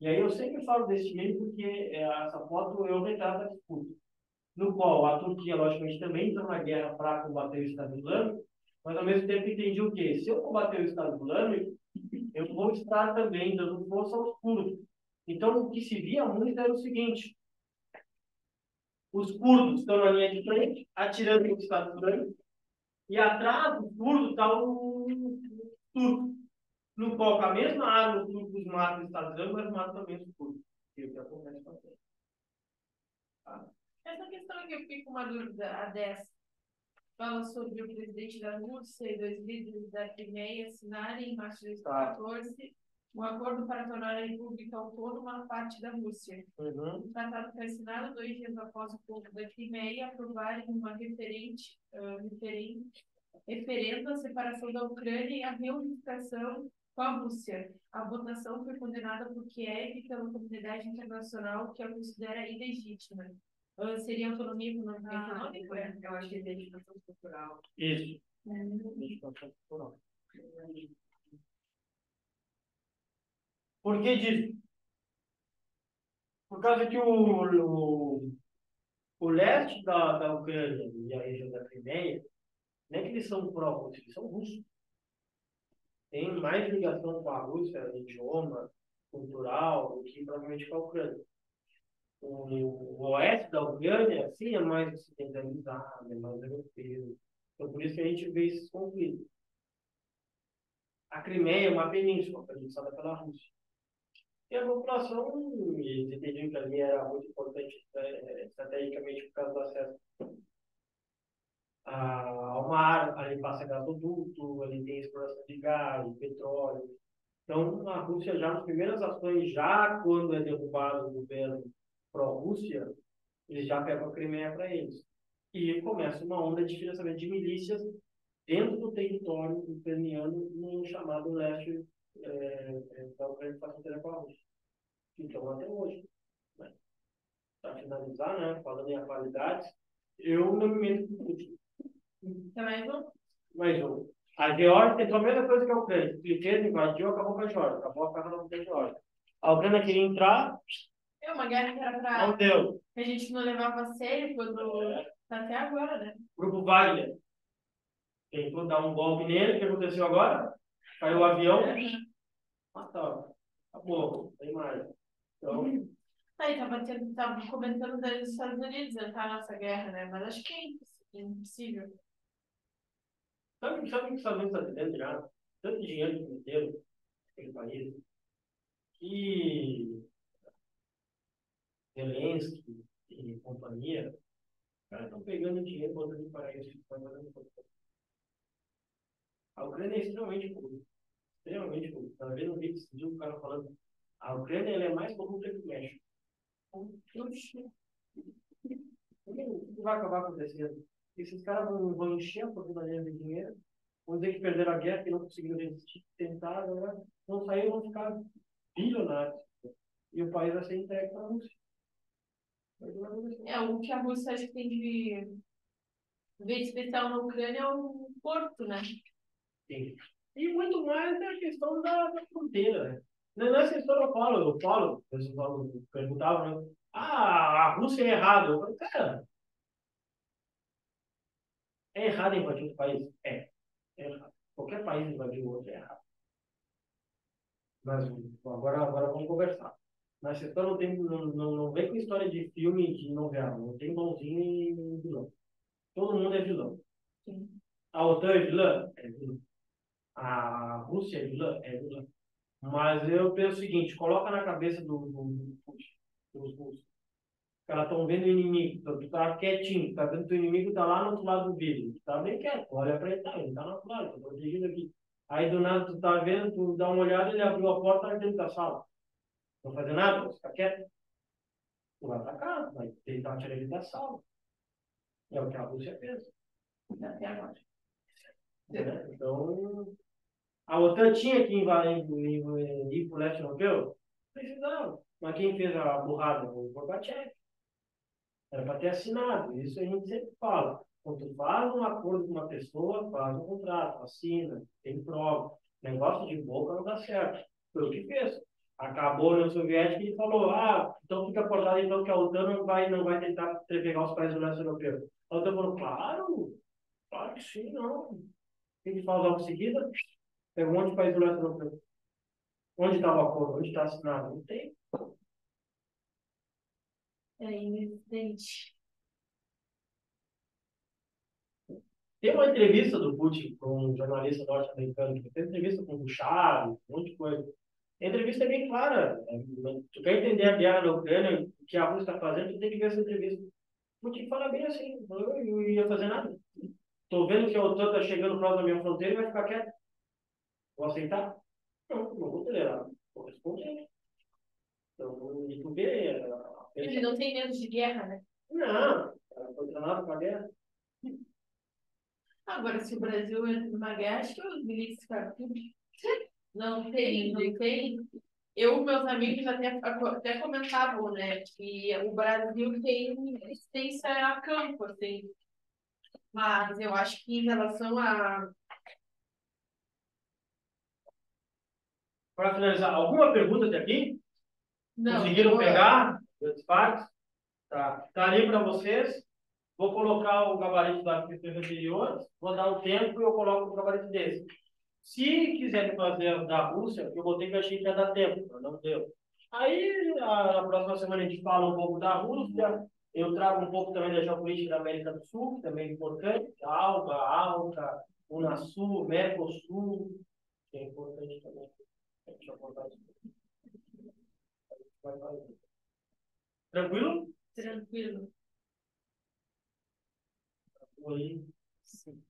E aí eu sempre falo desse meio porque essa foto eu retrato a disputa, no qual a Turquia, logicamente, também entrou na guerra para combater o Estado Islâmico, mas ao mesmo tempo entendi o quê? Se eu combater o Estado Islâmico, eu vou estar também dando força aos curdos. Então, o que se via muito era o seguinte: os curdos estão na linha de frente, atirando no Estado Islâmico, e atrás do curdo está o turco, no qual com a mesma arma os turcos matam o Estado Islâmico, mas matam também os curdos. Que é o que acontece com a terra. Tá? Essa questão aqui eu fiquei com uma dúvida, a 10. Fala sobre o presidente da Rússia e dois líderes da Crimeia assinarem em março de 2014 um acordo para tornar a República Autônoma parte da Rússia. O tratado foi assinado 2 dias após o povo da Crimeia aprovarem uma referendo à separação da Ucrânia e a reunificação com a Rússia. A votação foi condenada por Kiev e pela comunidade internacional, que a considera ilegítima. Seria autonomia econômica? Eu acho que é identificação cultural. Isso. Identificação cultural. Por que disso? Por causa que o leste da Ucrânia e a região da Crimeia, não é que eles são pró-russos, eles são russos. Tem mais ligação com a Rússia, idioma, cultural, do que provavelmente com a Ucrânia. O oeste da Ucrânia, sim, é mais ocidentalizado, é mais europeu. Então, por isso que a gente vê esses conflitos. A Crimeia é uma península, administrada pela Rússia. E a população, eles entendiam que ali era muito importante estrategicamente por causa do acesso ao mar, ali passa gasoduto, ali tem exploração de gás, de petróleo. Então, a Rússia já nas primeiras ações, já quando é derrubado o governo pró-Rússia, eles já pegam a Crimeia para eles. E começa uma onda de financiamento de milícias dentro do território ucraniano, no chamado leste da Ucrânia, que faz fronteira com a Rússia. Então, até hoje. Né? para finalizar, né? Falando em atualidades, eu não me meto com Putin. Também não? Mas a Geórgia tentou a mesma coisa que a Ucrânia. Expliquei, invadiu, acabou com a Geórgia. Acabou a guerra da Geórgia. A Ucrânia queria entrar, É uma guerra que era não pra. deu. Que a gente não levava a sério quando. Tá até agora, né? Grupo Wagner tentou dar um golpe nele. O que aconteceu agora? Caiu o avião. Mataram. Acabou. Não tem mais. Então, Aí tava comentando dos Estados Unidos entrar nessa guerra, né? Mas acho que é impossível. sabe o que os Estados Unidos está dizendo já? Tanto dinheiro que meteram naquele país. Que Zelensky e companhia, os caras estão pegando dinheiro e botando em paraíso fiscal. A Ucrânia é extremamente corrupta. Extremamente corrupta. Estava vendo um vídeo esse dia, um cara falando: a Ucrânia ela é mais corrupta que o México. Oxi. O que vai acabar acontecendo? Esses caras vão encher a população de dinheiro, vão dizer que perderam a guerra, que não conseguiram resistir, tentaram, né? Vão sair e vão ficar bilionários. E o país vai ser entregue para a Rússia. É, o que a Rússia acho que tem de ver especial na Ucrânia é o porto, né? Sim. E muito mais é a questão da fronteira, né? Nessa história eles perguntavam, né? A Rússia é errada. Eu falei, cara, é errado invadir outro país? É errado. Qualquer país invadir o outro é errado. Mas agora vamos conversar. Nessa história não vem com história de filme de novela. Não tem bonzinho e vilão. Todo mundo é vilão. Sim. A OTAN é vilã? É vilã. A Rússia é vilã? É vilã. Mas eu penso o seguinte, coloca na cabeça dos russos. Elas estão vendo o inimigo, tu tá quietinho, tá vendo que o inimigo tá lá no outro lado do vidro. Tu tá bem quieto, olha para ele, ele tá no outro lado, tá protegido aqui. Aí do nada tu tá vendo, tu dá uma olhada, ele abriu a porta, tá dentro da sala. Não fazer nada, você fica quieto. Tu vai atacar, vai tentar tirar ele da sala. É o que a Rússia fez. Até agora. Né? Então, a OTAN tinha que ir para o leste europeu? Precisava. Mas quem fez a burrada? O Gorbachev. Era para ter assinado. Isso a gente sempre fala. Quando tu faz um acordo com uma pessoa, faz um contrato, assina, tem prova. Negócio de boca não dá certo. Foi o que fez. Acabou a União Soviética e falou: então fica acordado então que a OTAN não vai tentar pegar os países do leste europeu. A OTAN falou: claro que sim, não. Tem que falar logo em seguida. Tem um monte de país do leste europeu. Onde está o acordo? Onde está assinado? Não tem. É inexistente. Tem uma entrevista do Putin com um jornalista norte-americano que fez entrevista com o Chaves, um monte de coisa. A entrevista é bem clara. Tu quer entender a guerra da Ucrânia, o que a Rússia está fazendo, tu tem que ver essa entrevista. O Putin fala bem assim, eu não ia fazer nada. Estou vendo que a OTAN está chegando próximo da minha fronteira e vai ficar quieto. Vou aceitar? Não vou tolerar. Vou responder. Então, e tu vê... Ele não tem medo de guerra, né? Não, ela foi treinada para a guerra. Agora, se o Brasil entra numa guerra, acho que os milícias ficam tudo. Não tem, não tem. Meus amigos até comentavam, né, que o Brasil tem resistência a campo, assim. Mas eu acho que em relação a. Para finalizar, alguma pergunta até aqui? Não, Conseguiram pegar as partes? Tá ali para vocês. Vou colocar o gabarito das questões anteriores, vou dar o tempo e eu coloco o gabarito desse. Se quiserem fazer da Rússia, eu botei que eu achei que ia dar tempo, mas não deu. Aí, na próxima semana, a gente fala um pouco da Rússia, eu trago um pouco também da geopolítica da América do Sul, que também é importante, ALCA, Unasul, Mercosul, que é importante também. Deixa eu contar isso. Tranquilo? Tranquilo. Oi. Sim.